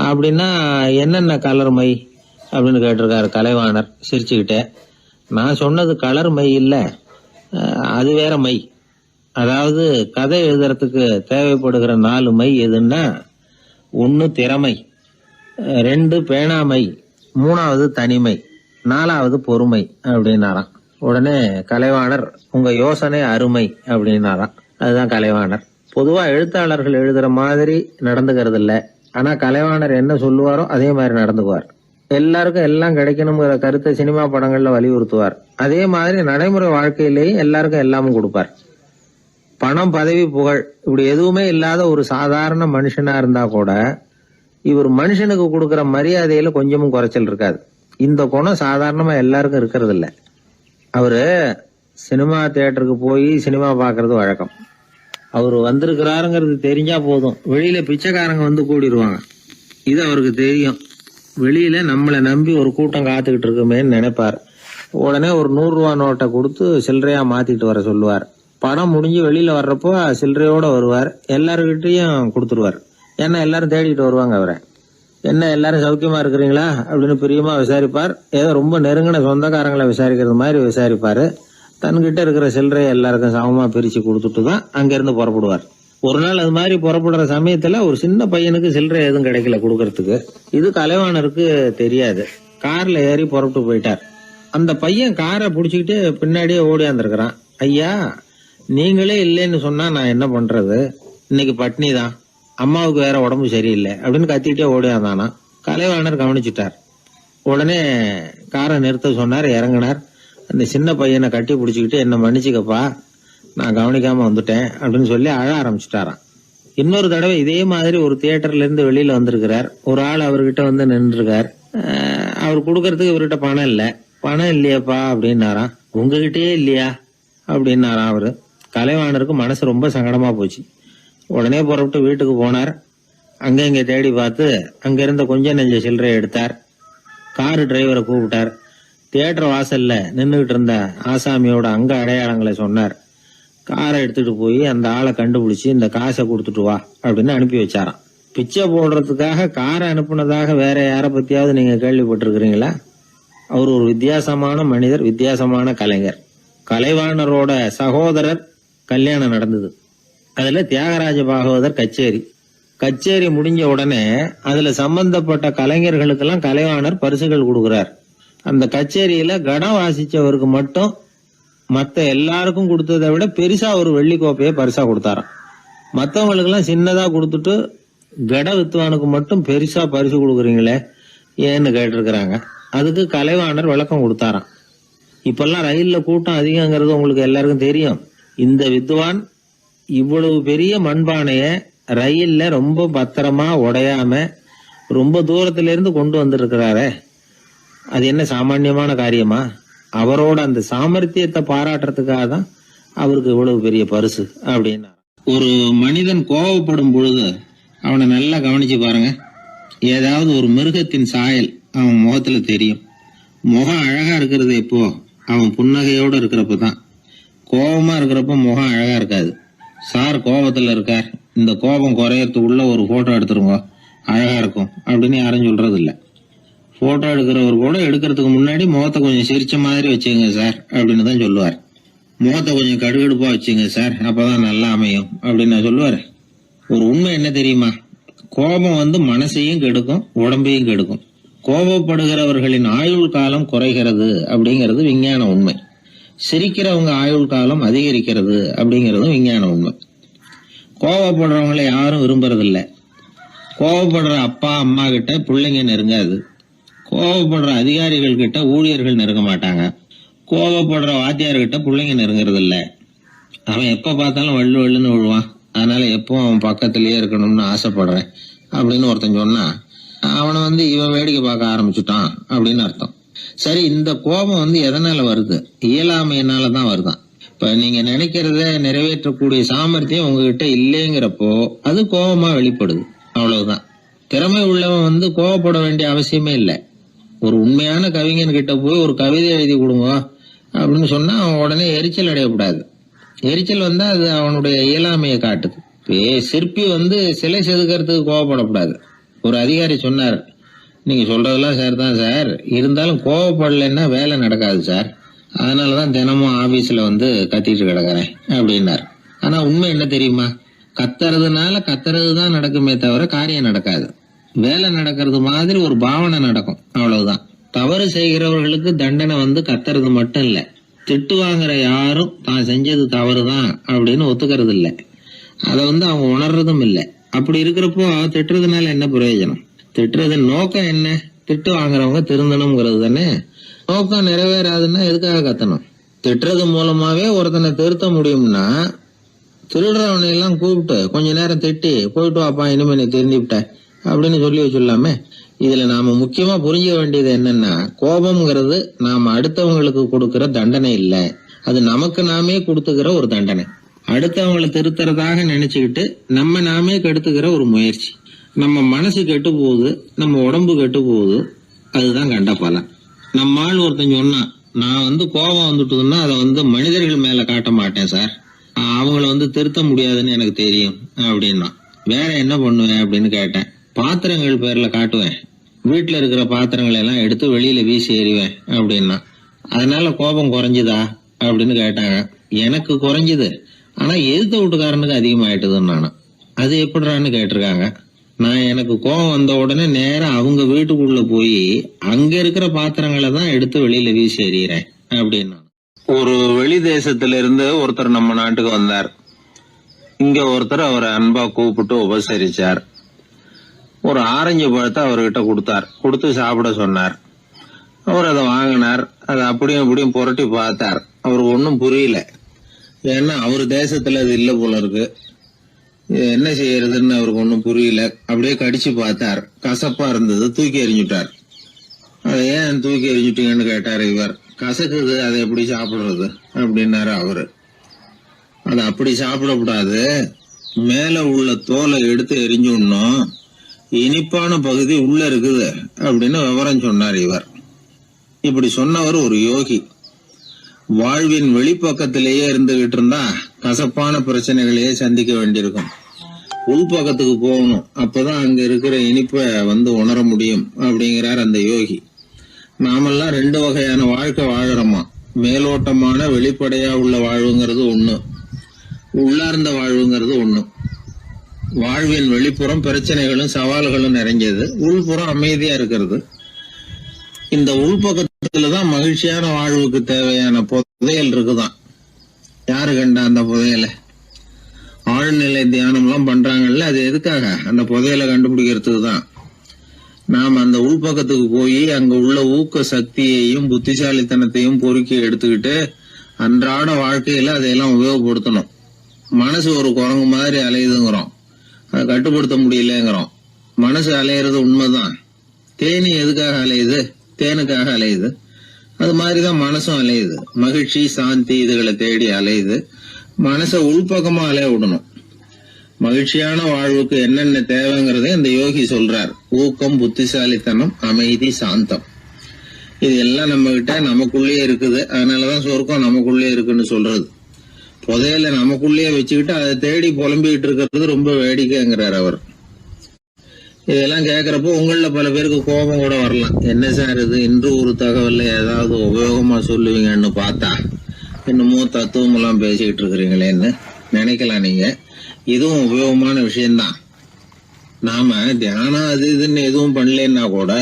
அப்படின்னா என்னென்ன கலர் மை அப்படின்னு கேட்டிருக்காரு கலைவாணர் சிரிச்சுக்கிட்டே. நான் சொன்னது கலர் மை இல்ல, அது வேற மை. அதாவது கதை எழுதுறதுக்கு தேவைப்படுகிற 4 மை எதுன்னா, 1 திறமை, 2 பேணாமை, 3வது தனிமை, 4வது பொறுமை அப்படின்னாராம். உடனே கலைவாணர், உங்க யோசனை அருமை அப்படின்னாராம். அதுதான் கலைவாணர். பொதுவா எழுத்தாளர்கள் எழுதுற மாதிரி நடந்துக்கிறது இல்ல. ஆனா கலைவாணர் என்ன சொல்லுவாரோ அதே மாதிரி நடந்துக்குவார். எல்லாருக்கும் எல்லாம் கிடைக்கணுங்கிற கருத்தை சினிமா படங்கள்ல வலியுறுத்துவார். அதே மாதிரி நடைமுறை வாழ்க்கையிலேயும் எல்லாருக்கும் எல்லாமும் கொடுப்பார். பணம், பதவி, புகழ் இப்படி எதுவுமே இல்லாத ஒரு சாதாரண மனுஷனா இருந்தா கூட இவர் மனுஷனுக்கு கொடுக்கற மரியாதையில கொஞ்சமும் குறைச்சல் இருக்காது. இந்த குணம் சாதாரணமா எல்லாருக்கும் இருக்கிறது இல்ல. அவரு சினிமா தியேட்டருக்கு போய் சினிமா பாக்குறது வழக்கம். அவரு வந்திருக்கிறாருங்கிறது தெரிஞ்சா போதும், வெளியில பிச்சைக்காரங்க கூடிடுவாங்க. இது அவருக்கு தெரியும். வெளியில நம்மளை நம்பி ஒரு கூட்டம் காத்துக்கிட்டு இருக்குமேன்னு நினைப்பார். உடனே ஒரு 100 ரூபா நோட்டை கொடுத்து சில்லறையா மாத்திட்டு வர சொல்லுவார். படம் முடிஞ்சு வெளியில வர்றப்போ சில்லறையோட வருவார். எல்லாருக்கிட்டையும் கொடுத்துருவார். ஏன்னா எல்லாரும் தேடிட்டு வருவாங்க அவரை. என்ன எல்லாரும் சௌக்கியமா இருக்கிறீங்களா அப்படின்னு பிரியமா விசாரிப்பார். ஏதோ ரொம்ப நெருங்கின சொந்தக்காரங்களை விசாரிக்கிறது மாதிரி விசாரிப்பாரு. தன்கிட்ட இருக்கிற சில்லறையை எல்லாருக்கும் சமமா பிரிச்சு கொடுத்துட்டு தான் அங்கிருந்து புறப்படுவார். ஒரு நாள் அது மாதிரி புறப்படுற சமயத்துல ஒரு சின்ன பையனுக்கு சில்லறை எதுவும் கிடைக்கல கொடுக்கறதுக்கு. இது கலைவாணருக்கு தெரியாது. கார்ல ஏறி புறப்பட்டு போயிட்டார். அந்த பையன் காரை புடிச்சுக்கிட்டு பின்னாடியே ஓடியாந்துருக்கிறான். ஐயா, நீங்களே இல்லைன்னு சொன்னா நான் என்ன பண்றது? இன்னைக்கு பட்னி தான், அம்மாவுக்கு வேற உடம்பு சரியில்லை அப்படின்னு கத்திக்கிட்டே ஓடியாந்தானா. கலைவாணர் கவனிச்சுட்டார். உடனே காரை நிறுத்த சொன்னார். இறங்கினார். அந்த சின்ன பையனை கட்டி பிடிச்சிக்கிட்டு என்ன மன்னிச்சுக்கப்பா, நான் கவனிக்காம வந்துட்டேன் அப்படின்னு சொல்லி அழ ஆரம்பிச்சுட்டாராம். இன்னொரு தடவை இதே மாதிரி ஒரு தியேட்டர்ல இருந்து வெளியில வந்திருக்கிறார். ஒரு ஆள் அவர்கிட்ட வந்து நின்றுருக்கார். அவர் கொடுக்கறதுக்கு இவர்கிட்ட பணம் இல்ல. பணம் இல்லையாப்பா அப்படின்னாராம். உங்ககிட்டயே இல்லையா அப்படின்னாராம் அவரு. கலைவாணருக்கு மனசு ரொம்ப சங்கடமா போச்சு. உடனே புறப்பட்டு வீட்டுக்கு போனார். அங்க இங்க தேடி பார்த்து அங்க இருந்த கொஞ்சம் நெஞ்ச சில்லறை எடுத்தார். காரு டிரைவரை கூப்பிட்டார். தியேட்டர் வாசல்ல நின்றுகிட்டு இருந்த ஆசாமியோட அங்க அடையாளங்களை சொன்னார். காரை எடுத்துட்டு போய் அந்த ஆளை கண்டுபிடிச்சு இந்த காசை கொடுத்துட்டு வா அப்படின்னு அனுப்பி வச்சாராம். பிச்சை போடுறதுக்காக காரை அனுப்புனதாக வேற யாரை பத்தியாவது நீங்க கேள்விப்பட்டிருக்கிறீங்களா? அவர் ஒரு வித்தியாசமான மனிதர், வித்தியாசமான கலைஞர். கலைவாணரோட சகோதரர் கல்யாணம் நடந்தது. அதுல தியாகராஜ பாகவதர் கச்சேரி முடிஞ்ச உடனே அதுல சம்பந்தப்பட்ட கலைஞர்களுக்கெல்லாம் கலைவாணர் பரிசுகள் கொடுக்கிறார். அந்த கச்சேரியில கடம் வாசிச்சவருக்கு மட்டும் மத்த எல்லாருக்கும் கொடுத்ததை விட பெருசா ஒரு வெள்ளி கோப்பையை பரிசா கொடுத்தாராம். மத்தவங்களுக்கு எல்லாம் சின்னதா கொடுத்துட்டு கட வித்துவானுக்கு மட்டும் பெருசா பரிசு கொடுக்குறீங்களே ஏன்னு கேட்டிருக்கிறாங்க. அதுக்கு கலைவாணர் விளக்கம் கொடுத்தாராம். இப்பெல்லாம் ரயில்ல கூட்டம் அதிகங்கிறது உங்களுக்கு எல்லாருக்கும் தெரியும். இந்த வித்வான் இவ்வளவு பெரிய மண்பானைய ரயில்ல ரொம்ப பத்திரமா உடையாம ரொம்ப தூரத்துல இருந்து கொண்டு வந்திருக்கிறாரே, அது என்ன சாமான்யமான காரியமா? அவரோட அந்த சாமர்த்தியத்தை பாராட்டுறதுக்காக தான் அவருக்கு இவ்வளவு பெரிய பரிசு அப்படின்னா. ஒரு மனிதன் கோபப்படும் பொழுது அவனை நல்லா கவனிச்சு பாருங்க. ஏதாவது ஒரு மிருகத்தின் சாயல் அவன் முகத்துல தெரியும். முகம் அழகா இருக்கிறது எப்போ? அவன் புன்னகையோட இருக்கிறப்பதான். கோபமா இருக்கிறப்ப முகம் அழகா இருக்காது. சார் கோபத்துல இருக்கார், இந்த கோபம் குறையறதுக்குள்ள ஒரு போட்டோ எடுத்துருங்க, அழகா இருக்கும் அப்படின்னு யாரும் சொல்றது இல்ல. போட்டோ எடுக்கிறவர் கூட எடுக்கிறதுக்கு முன்னாடி முகத்தை கொஞ்சம் சிரிச்ச மாதிரி வச்சுங்க சார் அப்படின்னு தான் சொல்லுவார். முகத்தை கொஞ்சம் கடுகடுப்பா வச்சுங்க சார், அப்பதான் நல்லா அமையும் அப்படின்னு நான் சொல்லுவாரு. ஒரு உண்மை என்ன தெரியுமா? கோபம் மனசையும் கெடுக்கும், உடம்பையும் கெடுக்கும். கோபப்படுகிறவர்களின் ஆயுள் காலம் குறைகிறது அப்படிங்கிறது விஞ்ஞான உண்மை. சிரிக்கிறவங்க ஆயுள் காலம் அதிகரிக்கிறது அப்படிங்கறதும் விஞ்ஞான உண்மை. கோபப்படுறவங்களை யாரும் விரும்புறதில்ல. கோபப்படுற அப்பா அம்மா கிட்ட பிள்ளைங்க நெருங்காது. கோபப்படுற அதிகாரிகள் கிட்ட ஊழியர்கள் நெருங்க மாட்டாங்க. கோபப்படுற வாத்தியார்கிட்ட பிள்ளைங்க நெருங்குறது இல்ல. அவன் எப்ப பார்த்தாலும் வள்ளு வள்ளுன்னு விழுவான். அதனால எப்போ அவன் பக்கத்திலேயே இருக்கணும்னு ஆசைப்படுறேன் அப்படின்னு ஒருத்தன் சொன்னா அவனை இவன் வேடிக்கை பார்க்க ஆரம்பிச்சுட்டான் அப்படின்னு அர்த்தம். சரி, இந்த கோபம் எதனால வருது? இயலாமையினாலதான் வருதான். இப்ப நீங்க நினைக்கிறத நிறைவேற்றக்கூடிய சாமர்த்தியம் உங்ககிட்ட இல்லைங்கிறப்போ அது கோபமா வெளிப்படுது, அவ்வளவுதான். திறமை உள்ளவன் கோபப்பட வேண்டிய அவசியமே இல்லை. ஒரு உண்மையான கவிஞன் கிட்ட போய் ஒரு கவிதை எழுதி கொடுங்க அப்படின்னு சொன்னா அவன் உடனே எரிச்சல் அடையக்கூடாது. எரிச்சல் வந்தா அது அவனுடைய இயலாமையை காட்டுது. சிற்பி சிலை செதுக்கிறதுக்கு கோபப்படக்கூடாது. ஒரு அதிகாரி சொன்னார், நீங்க சொல்றதெல்லாம் சார் தான் சார், இருந்தாலும் கோவப்படலைன்னா வேலை நடக்காது சார், அதனாலதான் தினமும் ஆபீஸ்ல கத்திட்டு கிடக்குறேன் அப்படின்னார். ஆனா உண்மை என்ன தெரியுமா? கத்துறதுதான் நடக்குமே தவிர காரியம் நடக்காது. வேலை நடக்கிறது மாதிரி ஒரு பாவனை நடக்கும், அவ்வளவுதான். தவறு செய்கிறவர்களுக்கு தண்டனை கத்துறது மட்டும் இல்ல, திட்டு வாங்குற யாரும் தான் செஞ்சது தவறுதான் அப்படின்னு ஒத்துக்கிறது இல்ல. அத அவங்க உணர்றதும் இல்ல. அப்படி இருக்கிறப்போ திட்டுறதுனால என்ன பிரயோஜனம்? திட்டுறதன் நோக்கம் என்ன? திட்டு வாங்குறவங்க திருந்தணும்ங்கிறது தானே. நோக்கம் நிறைவேறாதுன்னா எதுக்காக கத்தணும்? திட்டுறது மூலமாவே ஒருத்தனை திருத்த முடியும்னா திருடுறவனை எல்லாம் கூப்பிட்டு கொஞ்ச நேரம் திட்டி போயிட்டு வாப்பா, இனிமே நீ திருந்திவிட்ட அப்படின்னு சொல்லி வச்சுடலாமே. இதுல நாம முக்கியமா புரிஞ்சுக்க வேண்டியது என்னன்னா, கோபம்ங்கிறது நாம அடுத்தவங்களுக்கு கொடுக்கிற தண்டனை இல்ல, அது நமக்கு நாமே கொடுத்துக்கிற ஒரு தண்டனை. அடுத்தவங்களை திருத்துறதாக நினைச்சுக்கிட்டு நம்ம நாமே கெடுத்துக்கிற ஒரு முயற்சி. நம்ம மனசு கெட்டு போகுது, நம்ம உடம்பு கெட்டு போகுது, அதுதான் கண்ட பலன். நம்ம ஆள் ஒருத்தன் சொன்னான், நான் கோபம் வந்துட்டுதுன்னா அதை மனிதர்கள் மேல காட்ட மாட்டேன் சார், அவங்கள திருத்த முடியாதுன்னு எனக்கு தெரியும் அப்படின்னா. வேற என்ன பண்ணுவேன் அப்படின்னு கேட்டேன். பாத்திரங்கள் பேர்ல காட்டுவேன், வீட்டுல இருக்கிற பாத்திரங்களை எல்லாம் எடுத்து வெளியில வீசி எறிவேன் அப்படின்னா. அதனால கோபம் குறைஞ்சுதா அப்படின்னு கேட்டாங்க. எனக்கு குறைஞ்சுது, ஆனா எதிர்த்த வீட்டுக்காரனுக்கு அதிகமாயிட்டுதுன்னு நானும். அது எப்படிறான்னு கேட்டிருக்காங்க. நான் எனக்கு கோபம் வந்த உடனே நேரம் அவங்க வீட்டுக்குள்ள போய் அங்க இருக்கிற பாத்திரங்களை தான் எடுத்து வெளியில வீசி எறிகிறேன் அப்படின்னா. ஒரு வெளி தேசத்துல இருந்து ஒருத்தர் நம்ம நாட்டுக்கு வந்தார். இங்க ஒருத்தர் அவரை அன்பா கூப்பிட்டு உபசரிச்சார். ஒரு ஆரஞ்சு பழத்தை அவர்கிட்ட கொடுத்து சாப்பிட சொன்னார். அவர் அதை வாங்கினார். அதை அப்படியும் இப்படியும் புரட்டி பார்த்தார். அவருக்கு ஒன்னும் புரியல. ஏன்னா அவர் தேசத்துல அது இல்ல போல இருக்கு. என்ன செய்யறதுன்னு அவருக்கு ஒன்னும் புரியல. அப்படியே கடிச்சு பார்த்தார். கசப்பா இருந்தது. தூக்கி எறிஞ்சுட்டார். அதை ஏன் தூக்கி எறிஞ்சுட்டீங்கன்னு கேட்டார் இவர். கசக்குது, அதை எப்படி சாப்பிடுறது அப்படின்னாரு அவரு. அதை அப்படி சாப்பிடக்கூடாது, மேல உள்ள தோலை எடுத்து எரிஞ்சுடணும், இனிப்பான பகுதி உள்ள இருக்குது அப்படின்னு விவரம் சொன்னார் இவர். இப்படி சொன்னவர் ஒரு யோகி. வாழ்வின் வெளிப்பக்கத்திலேயே இருந்துகிட்டு இருந்தா கசப்பான பிரச்சனைகளையே சந்திக்க வேண்டியிருக்கும். உள்பக்கத்துக்கு போகணும், அப்பதான் அங்க இருக்கிற இனிப்பை உணர முடியும் அப்படிங்கிறார் அந்த யோகி. நாமெல்லாம் 2 வகையான வாழ்க்கை வாழறோமா. மேலோட்டமான வெளிப்படையா உள்ள வாழ்வுங்கிறது ஒண்ணு, உள்ளார்ந்த வாழ்வுங்கிறது ஒண்ணு. வாழ்வின் வெளிப்புறம் பிரச்சனைகளும் சவால்களும் நிறைஞ்சது, உள்புறம் அமைதியா இருக்கிறது. இந்த உள்பக்கத்துலதான் மகிழ்ச்சியான வாழ்வுக்கு தேவையான புதையல் இருக்குதான். யாரு கண்டா அந்த புதையலை? ஆழ்நிலை தியானம் எல்லாம் பண்றாங்கல்ல, அது எதுக்காக? அந்த புதையலை கண்டுபிடிக்கிறதுக்கு தான். நாம் அந்த உள்பக்கத்துக்கு போய் அங்க உள்ள ஊக்க சக்தியையும் புத்திசாலித்தனத்தையும் பொறுக்கி எடுத்துக்கிட்டு அன்றாட வாழ்க்கையில அதையெல்லாம் உபயோகப்படுத்தணும். மனசு ஒரு குரங்கு மாதிரி அலையுதுங்கிறோம், அதை கட்டுப்படுத்த முடியலங்கிறோம். மனசு அலையிறது உண்மைதான். தேனி எதுக்காக அலையுது? தேனுக்காக அலையுது. அது மாதிரிதான் மனசும் அலையுது. மகிழ்ச்சி, சாந்தி இதுகளை தேடி அலையுது. மனசை உள்பக்கமா அலைய விடணும். மகிழ்ச்சியான வாழ்வுக்கு என்னென்ன தேவைங்கிறத இந்த யோகி சொல்றார். ஊக்கம், புத்திசாலித்தனம், அமைதி, சாந்தம். இது எல்லாம் நம்ம கிட்ட நமக்குள்ளேயே இருக்குது. அதனாலதான் சொர்க்கம் நமக்குள்ளே இருக்குன்னு சொல்றது. புதையல நமக்குள்ளேயே வச்சுக்கிட்டு அதை தேடி புலம்பிக்கிட்டு இருக்கிறது ரொம்ப வேடிக்கைங்கிறார் அவர். இதெல்லாம் கேட்கறப்போ உங்கள பல பேருக்கு கோபம் கூட வரலாம். என்ன சார் இது, இன்று ஒரு தகவல்ல ஏதாவது உபயோகமா சொல்லுவீங்கன்னு பார்த்தா என்னமோ தத்துவம் எல்லாம் பேசிக்கிட்டு இருக்கிறீங்களேன்னு நினைக்கலாம் நீங்க. இதுவும் உபயோகமான விஷயம்தான். நாம தியானம் அது இதுன்னு எதுவும் பண்ணலன்னா கூட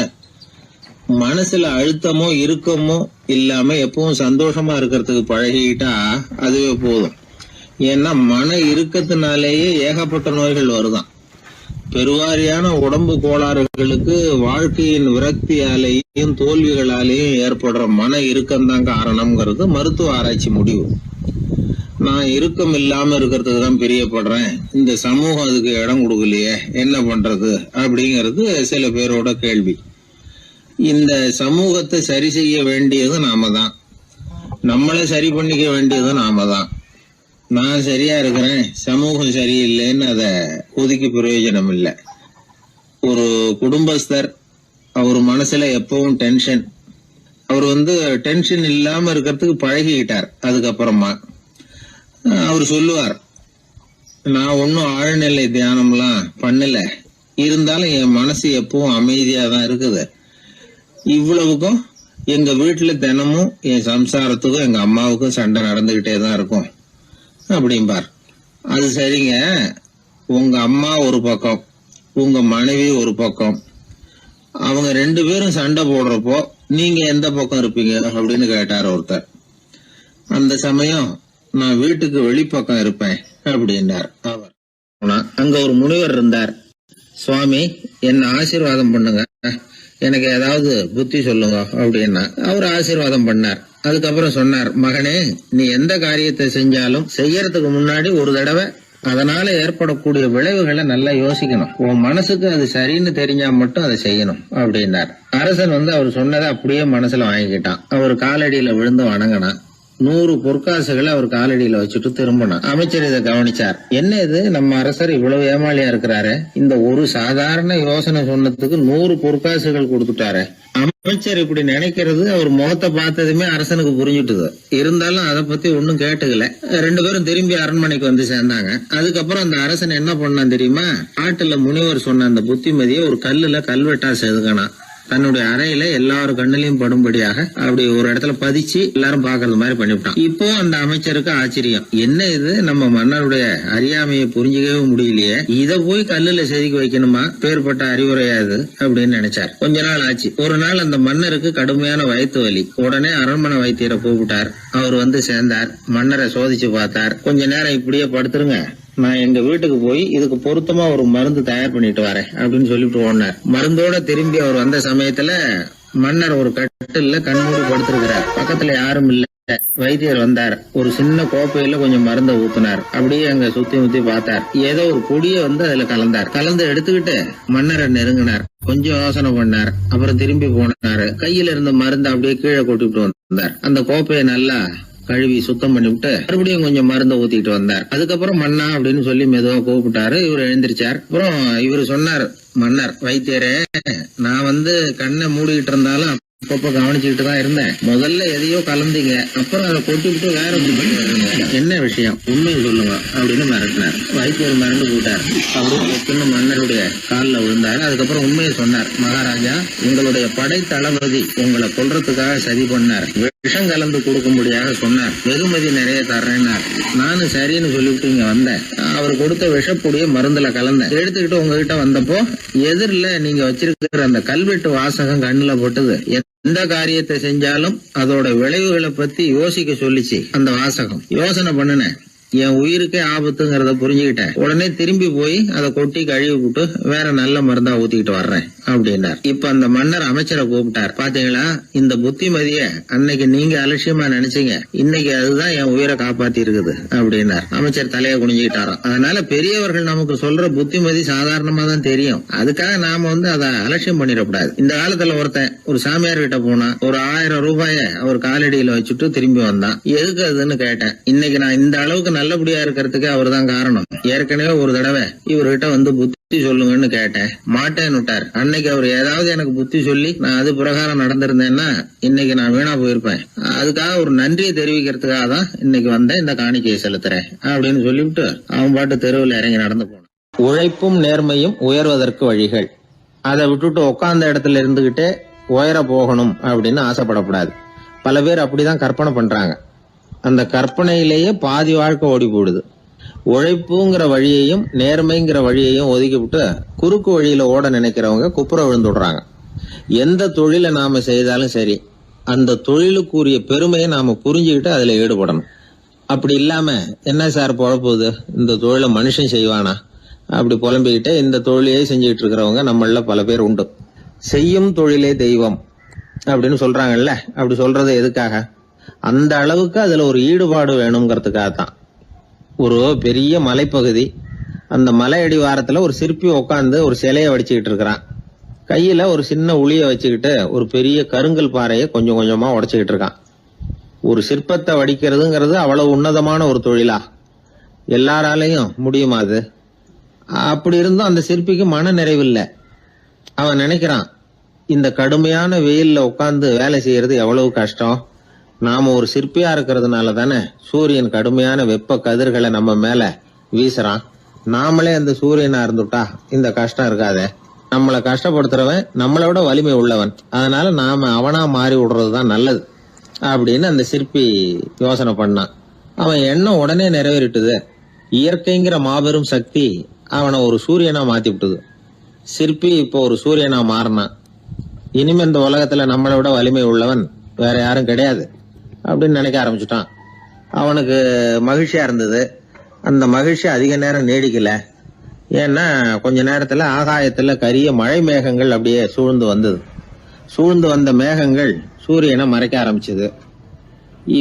மனசுல அழுத்தமோ இறுக்கமோ இல்லாம எப்பவும் சந்தோஷமா இருக்கிறதுக்கு பழகிட்டா அதுவே போதும். ஏன்னா மன இறுக்கத்தினாலேயே ஏகப்பட்ட நோய்கள் வருதான். பெருவாரியான உடம்பு கோளாறுகளுக்கு வாழ்க்கையின் விரக்தியாலேயும் தோல்விகளாலேயும் ஏற்படுற மன இறுக்கம்தான் காரணம்ங்கிறது மருத்துவ ஆராய்ச்சி முடிவு. நான் இறுக்கம் இல்லாம இருக்கிறதுக்கு தான் பிரியப்படுறேன், இந்த சமூகம் அதுக்கு இடம் கொடுக்கலையே, என்ன பண்றது அப்படிங்கிறது சில பேரோட கேள்வி. இந்த சமூகத்தை சரி செய்ய வேண்டியது நாம தான், நம்மளை சரி பண்ணிக்க வேண்டியது நாம தான். நான் சரியா இருக்கிறேன், சமூகம் சரியில்லைன்னு அதை ஒதுக்கி பிரயோஜனம் இல்லை. ஒரு குடும்பஸ்தர், அவர் மனசுல எப்பவும் டென்ஷன். அவர் டென்ஷன் இல்லாம இருக்கிறதுக்கு பழகிக்கிட்டார். அதுக்கப்புறமா அவர் சொல்லுவார், நான் ஒன்னும் ஆழ்நிலை தியானம்லாம் பண்ணல, இருந்தாலும் என் மனசு எப்பவும் அமைதியா தான் இருக்குது. இவ்வளவுக்கும் எங்க வீட்டுல தினமும் என் சம்சாரத்துக்கும் எங்க அம்மாவுக்கும் சண்டை நடந்துகிட்டே தான் இருக்கும் அப்படிம்பார். அது சரிங்க, உங்க அம்மா ஒரு பக்கம், உங்க மனைவி ஒரு பக்கம், அவங்க 2 பேரும் சண்டை போடுறப்போ நீங்க எந்த பக்கம் இருப்பீங்க அப்படின்னு கேட்டார் ஒருத்தர். அந்த சமயம் நான் வீட்டுக்கு வெளிப்பக்கம் இருப்பேன் அப்படின்னார் அவர். அங்க ஒரு முனிவர் இருந்தார். சுவாமி, என்ன ஆசீர்வாதம் பண்ணுங்க, எனக்கு ஏதாவது புத்தி சொல்லுங்க அப்படின்னா அவர் ஆசீர்வாதம் பண்ணார். அதுக்கப்புறம் சொன்னார், மகனே, நீ எந்த காரியத்தை செஞ்சாலும் செய்யறதுக்கு முன்னாடி ஒரு தடவை அதனால ஏற்படக்கூடிய விளைவுகளை நல்லா யோசிக்கணும். உன் மனசுக்கு அது சரின்னு தெரிஞ்சா மட்டும் அதை செய்யணும் அப்படின்னார். அரசன் அவர் சொன்னதை அப்படியே மனசுல வாங்கிக்கிட்டான். அவர் காலடியில விழுந்து வணங்கினான். 100 பொற்காசுகளை அவர் காலடியில வச்சுட்டு திரும்பணும். அமைச்சர் இதை கவனிச்சார். என்ன இது, நம்ம அரசர் இவ்வளவு ஏமாளியா இருக்கிறாரு, இந்த ஒரு சாதாரண யோசனை சொன்னதுக்கு 100 பொற்காசுகள் கொடுத்துட்டாரு. அமைச்சர் இப்படி நினைக்கிறது அவர் முகத்தை பார்த்ததுமே அரசனுக்கு புரிஞ்சுட்டுது. இருந்தாலும் அதை பத்தி ஒன்னும் கேட்டுக்கல. 2 பேரும் திரும்பி அரண்மனைக்கு வந்து சேர்ந்தாங்க. அதுக்கப்புறம் அந்த அரசன் என்ன பண்ணான் தெரியுமா? ஆட்டுல முனிவர் சொன்ன அந்த புத்திமதியை ஒரு கல்லுல கல்வெட்டா செதுக்கணும். தன்னுடைய அறையில எல்லாரும் கண்ணிலையும் படும்படியாக அப்படி ஒரு இடத்துல பதிச்சு எல்லாரும் பாக்குறது மாதிரி பண்ணிவிட்டான். இப்போ அந்த அமைச்சருக்கு ஆச்சரியம், என்ன இது, நம்ம மன்னருடைய அறியாமையை புரிஞ்சுக்கவே முடியலையே, இத போய் கல்லுல செதுக்கி வைக்கணுமா, பேர்பட்ட அறிவுரையா இது அப்படின்னு நினைச்சார். கொஞ்ச நாள் ஆச்சு. ஒரு நாள் அந்த மன்னருக்கு கடுமையான வயிற்று வலி. உடனே அரண்மனை வைத்தியரை கூப்பிட்டார். அவர் வந்து சேர்ந்தார். மன்னரை சோதிச்சு பார்த்தார். கொஞ்ச நேரம் இப்படியே படுத்துருங்க, நான் எங்க வீட்டுக்கு போய் இதுக்கு பொருத்தமா ஒரு மருந்து தயார் பண்ணிட்டு வரேன் அப்படின்னு சொல்லிட்டு ஓடினார். மருந்தோட திரும்பி அவர் வந்த சமயத்துல மன்னர் ஒரு கட்டில்ல கண்மூடி படுத்திருக்கிறார். பக்கத்துல யாரும் இல்ல. வைத்தியர் வந்தார். ஒரு சின்ன கோப்பையில கொஞ்சம் மருந்தை ஊத்தினார். அப்படியே அங்க சுத்தி முத்தி பார்த்தார். ஏதோ ஒரு பொடியை வந்து அதுல கலந்தார். கலந்து எடுத்துக்கிட்டு மன்னரை நெருங்கினார். கொஞ்சம் யோசனை பண்ணார். அப்புறம் திரும்பி போனாரு. கையில இருந்த மருந்து அப்படியே கீழே கொட்டிவிட்டு வந்தார். அந்த கோப்பையை நல்லா கழுவி சுத்தம் பண்ணிவிட்டு மறுபடியும் கொஞ்சம் மருந்தை ஊத்திட்டு வந்தார். அதுக்கப்புறம் மன்னா அப்படின்னு சொல்லி மெதுவா கூப்பிட்டாரு. இவர் எழுந்திருச்சார். அப்புறம் இவர் சொன்னார், மன்னர் வைத்தியரே, நான் வந்து கண்ணை மூடிக்கிட்டு இருந்தாலும் அப்பப்ப கவனிச்சுக்கிட்டு தான் இருந்தேன். முதல்ல எதையோ கலந்தீங்க, அப்புறம் அதை கொட்டிவிட்டு வேற என்ன விஷயம், உண்மையை சொல்லுங்க அப்படின்னு மிரட்டினார். வைத்தியர் மிரண்டு போட்டார். அப்படின்னு மன்னருடைய காலில் விழுந்தாரு. அதுக்கப்புறம் உண்மையை சொன்னார். மகாராஜா, உங்களுடைய படை தளபதி உங்களை கொல்றதுக்காக சதி பண்ணார். விஷம் கலந்து கொடுக்கும்படியாக சொன்னார். வெகுமதி நிறைய தர்றேன்னார். நானும் சரின்னு சொல்லிவிட்டு இங்க வந்தேன். அவர் கொடுத்த விஷப்பொடிய மருந்துல கலந்தேன். எடுத்துக்கிட்டு உங்ககிட்ட வந்தப்போ எதிரில நீங்க வச்சிருக்கிற அந்த கல்வெட்டு வாசகம் கண்ணுல போட்டது. எந்த காரியத்தை செஞ்சாலும் அதோட விளைவுகளை பத்தி யோசிக்க சொல்லிச்சு அந்த வாசகம். யோசனை பண்ணுனேன், என் உயிருக்கே ஆபத்துங்கிறத புரிஞ்சுக்கிட்டேன். உடனே திரும்பி போய் அதை கொட்டி கழுவி விட்டு வேற நல்ல மருந்தா ஊத்திக்கிட்டு வர்றேன் அப்படின்னார். இப்ப அந்த மன்னர் அமைச்சரை கூப்பிட்டார். பாத்தீங்களா, இந்த புத்திமதிய அன்னைக்கு நீங்க அலட்சியமா நினைச்சீங்க, இன்னைக்கு அதுதான் என் உயிரை காப்பாத்தி இருக்குது அப்படின்னார். அமைச்சர் தலையை குனிஞ்சுக்கிட்டாராம். அதனால பெரியவர்கள் நமக்கு சொல்ற புத்திமதி சாதாரணமா தான் தெரியும். அதுக்காக நாம வந்து அதை அலட்சியம் பண்ணிடக்கூடாது. இந்த காலத்துல ஒருத்தன் ஒரு சாமியார் கிட்ட போனா ஒரு 1000 ரூபாய அவர் காலடியில வச்சுட்டு திரும்பி வந்தான். எதுக்கு அதுன்னு கேட்டேன். இன்னைக்கு நான் இந்த அளவுக்கு நல்லபடியா இருக்கிறதுக்கு அவர் தான் காரணம். ஏற்கனவே ஒரு தடவை இவர்கிட்ட வந்து புத்தி சொல்லுங்கன்னு கேட்டேன், மாட்டேன்னு விட்டார். அன்னைக்கு அவர் ஏதாவது எனக்கு புத்தி சொல்லி நான் அது பிரகாரம் நடந்திருந்தேன்னா இன்னைக்கு நான் வீணா போயிருப்பேன். அதுக்காக ஒரு நன்றியை தெரிவிக்கிறதுக்காக தான் இன்னைக்கு வந்தேன், இந்த காணிக்கையை செலுத்துறேன் அப்படின்னு சொல்லிவிட்டு அவன் பாட்டு தெருவில் இறங்கி நடந்து போனான். உழைப்பும் நேர்மையும் உயர்வதற்கு வழிகள். அதை விட்டுட்டு உட்கார்ந்த இடத்துல இருந்துகிட்டே உயர போகணும் அப்படின்னு ஆசைப்படக்கூடாது. பல பேர் அப்படிதான் கற்பனை பண்றாங்க. அந்த கற்பனையிலேயே பாதி வாழ்க்கை ஓடி போடுது. உழைப்புங்கிற வழியையும் நேர்மைங்கிற வழியையும் ஒதுக்கி விட்டு குறுக்கு வழியில ஓட நினைக்கிறவங்க குப்புற விழுந்துடுறாங்க. எந்த தொழிலை நாம செய்தாலும் சரி, அந்த தொழிலுக்குரிய பெருமையை நாம புரிஞ்சுக்கிட்டு அதுல ஈடுபடணும். அப்படி இல்லாம என்ன சார் பொழப்புது, இந்த தொழிலை மனுஷன் செய்வானா அப்படி புலம்பிக்கிட்டே இந்த தொழிலையே செஞ்சுக்கிட்டு இருக்கிறவங்க நம்மள பல பேர் உண்டு. செய்யும் தொழிலே தெய்வம் அப்படின்னு சொல்றாங்கல்ல, அப்படி சொல்றது எதுக்காக? அந்த அளவுக்கு அதுல ஒரு ஈடுபாடு வேணுங்கிறதுக்காகத்தான். ஒரு பெரிய மலைப்பகுதி, அந்த மலை அடிவாரத்துல ஒரு சிற்பி உட்காந்து ஒரு சிலையை வடிச்சுக்கிட்டு இருக்கிறான். கையில ஒரு சின்ன உளிய வச்சுக்கிட்டு ஒரு பெரிய கருங்கல் பாறையை கொஞ்சம் கொஞ்சமா உடைச்சுக்கிட்டு இருக்கான். ஒரு சிற்பத்தை வடிக்கிறதுங்கிறது அவ்வளவு உன்னதமான ஒரு தொழிலா? எல்லாராலையும் முடியுமா அது? அப்படி இருந்தும் அந்த சிற்பிக்கு மன நிறைவில்லை. அவன் நினைக்கிறான், இந்த கடுமையான வெயில்ல உட்கார்ந்து வேலை செய்யறது எவ்வளவு கஷ்டம். நாம ஒரு சிற்பியா இருக்கிறதுனால தானே சூரியன் கடுமையான வெப்ப கதிர்களை நம்ம மேல வீசுறான். நாமளே அந்த சூரியனா இருந்துட்டா இந்த கஷ்டம் இருக்காதே. நம்மளை கஷ்டப்படுத்துறவன் நம்மளை விட வலிமை உள்ளவன், அதனால நாம அவனா மாறி விடுறதுதான் நல்லது அப்படின்னு அந்த சிற்பி யோசனை பண்ணான். அவன் எண்ணம் உடனே நிறைவேறிட்டுது. இயற்கைங்கிற மாபெரும் சக்தி அவனை ஒரு சூரியனா மாத்தி விட்டுது. சிற்பி இப்போ ஒரு சூரியனா மாறினான். இனிமே இந்த உலகத்துல நம்மளை விட வலிமை உள்ளவன் வேற யாரும் கிடையாது அப்படின்னு நினைக்க ஆரம்பிச்சுட்டான். அவனுக்கு மகிழ்ச்சியா இருந்தது. அந்த மகிழ்ச்சி அதிக நேரம் நீடிக்கல. ஏன்னா கொஞ்ச நேரத்துல ஆகாயத்துல கரிய மழை மேகங்கள் அப்படியே சூழ்ந்து வந்தது. சூழ்ந்து வந்த மேகங்கள் சூரியனை மறைக்க ஆரம்பிச்சது.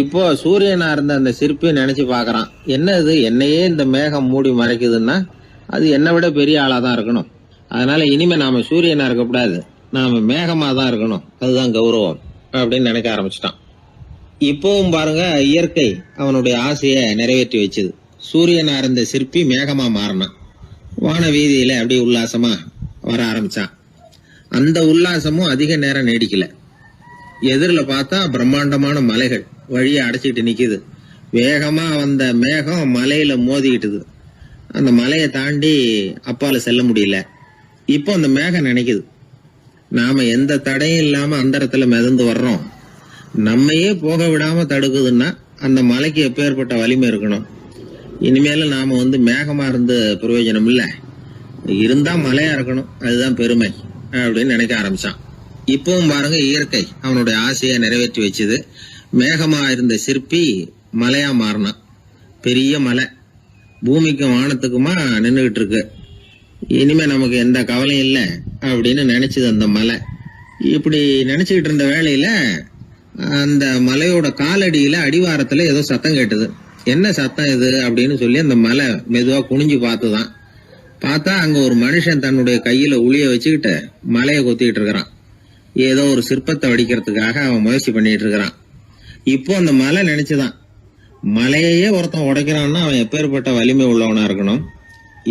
இப்போ சூரியனா இருந்த அந்த சிற்பி நினைச்சு பாக்குறான், என்ன இது, என்னையே இந்த மேகம் மூடி மறைக்குதுன்னா அது என்னை விட பெரிய ஆளாதான் இருக்கணும். அதனால இனிமே நாம சூரியனா இருக்கக்கூடாது, நாம மேகமா தான் இருக்கணும், அதுதான் கௌரவம் அப்படின்னு நினைக்க ஆரம்பிச்சிட்டான். இப்பவும் பாருங்க, இயற்கை அவனுடைய ஆசைய நிறைவேற்றி வச்சது. சூரியனா இருந்த சிற்பி மேகமா மாறினான். வான வீதியில அப்படி உல்லாசமா வர ஆரம்பிச்சான். அந்த உல்லாசமும் அதிக நேரம் நீடிக்கல. எதிரில பார்த்தா பிரம்மாண்டமான மலைகள் வழியை அடைச்சிட்டு நிக்குது. வேகமா வந்த மேகம் மலையில மோதிக்கிட்டுது. அந்த மலையை தாண்டி அப்பால செல்ல முடியல. இப்போ அந்த மேகம் நினைக்குது, நாம எந்த தடையும் இல்லாம அந்தரத்துல மிதந்து வர்றோம். நம்மையே போக விடாம தடுக்குதுன்னா அந்த மலைக்கு எப்பேற்பட்ட வலிமை இருக்கணும். இனிமேல நாம மேகமா இருந்து பிரயோஜனம் இல்ல, இருந்தா மலையா இருக்கணும், அதுதான் பெருமை அப்படின்னு நினைக்க ஆரம்பிச்சான். இப்பவும் பாருங்க, இயற்கை அவனுடைய ஆசையை நிறைவேற்றி வச்சது. மேகமா இருந்த சிற்பி மலையா மாறினான். பெரிய மலை பூமிக்கும் வானத்துக்குமா நின்றுகிட்டு இருக்கு. இனிமே நமக்கு எந்த கவலையும் இல்லை அப்படின்னு நினைச்சது அந்த மலை. இப்படி நினைச்சுக்கிட்டு இருந்த வேளையில அந்த மலையோட காலடியில அடிவாரத்துல ஏதோ சத்தம் கேட்டது. என்ன சத்தம் இது அப்படின்னு சொல்லி அந்த மலை மெதுவா குனிஞ்சு பார்த்துதான். பார்த்தா அங்க ஒரு மனுஷன் தன்னுடைய கையில உளிய வச்சுக்கிட்டு மலையை கொத்திக்கிட்டு இருக்கிறான். ஏதோ ஒரு சிற்பத்தை வடிக்கிறதுக்காக அவன் முயற்சி பண்ணிட்டு இருக்கிறான். இப்போ அந்த மலை நினைச்சுதான், மலையையே ஒருத்தன் உடைக்கிறான்னா அவன் எப்பேற்பட்ட வலிமை உள்ளவனா இருக்கணும்.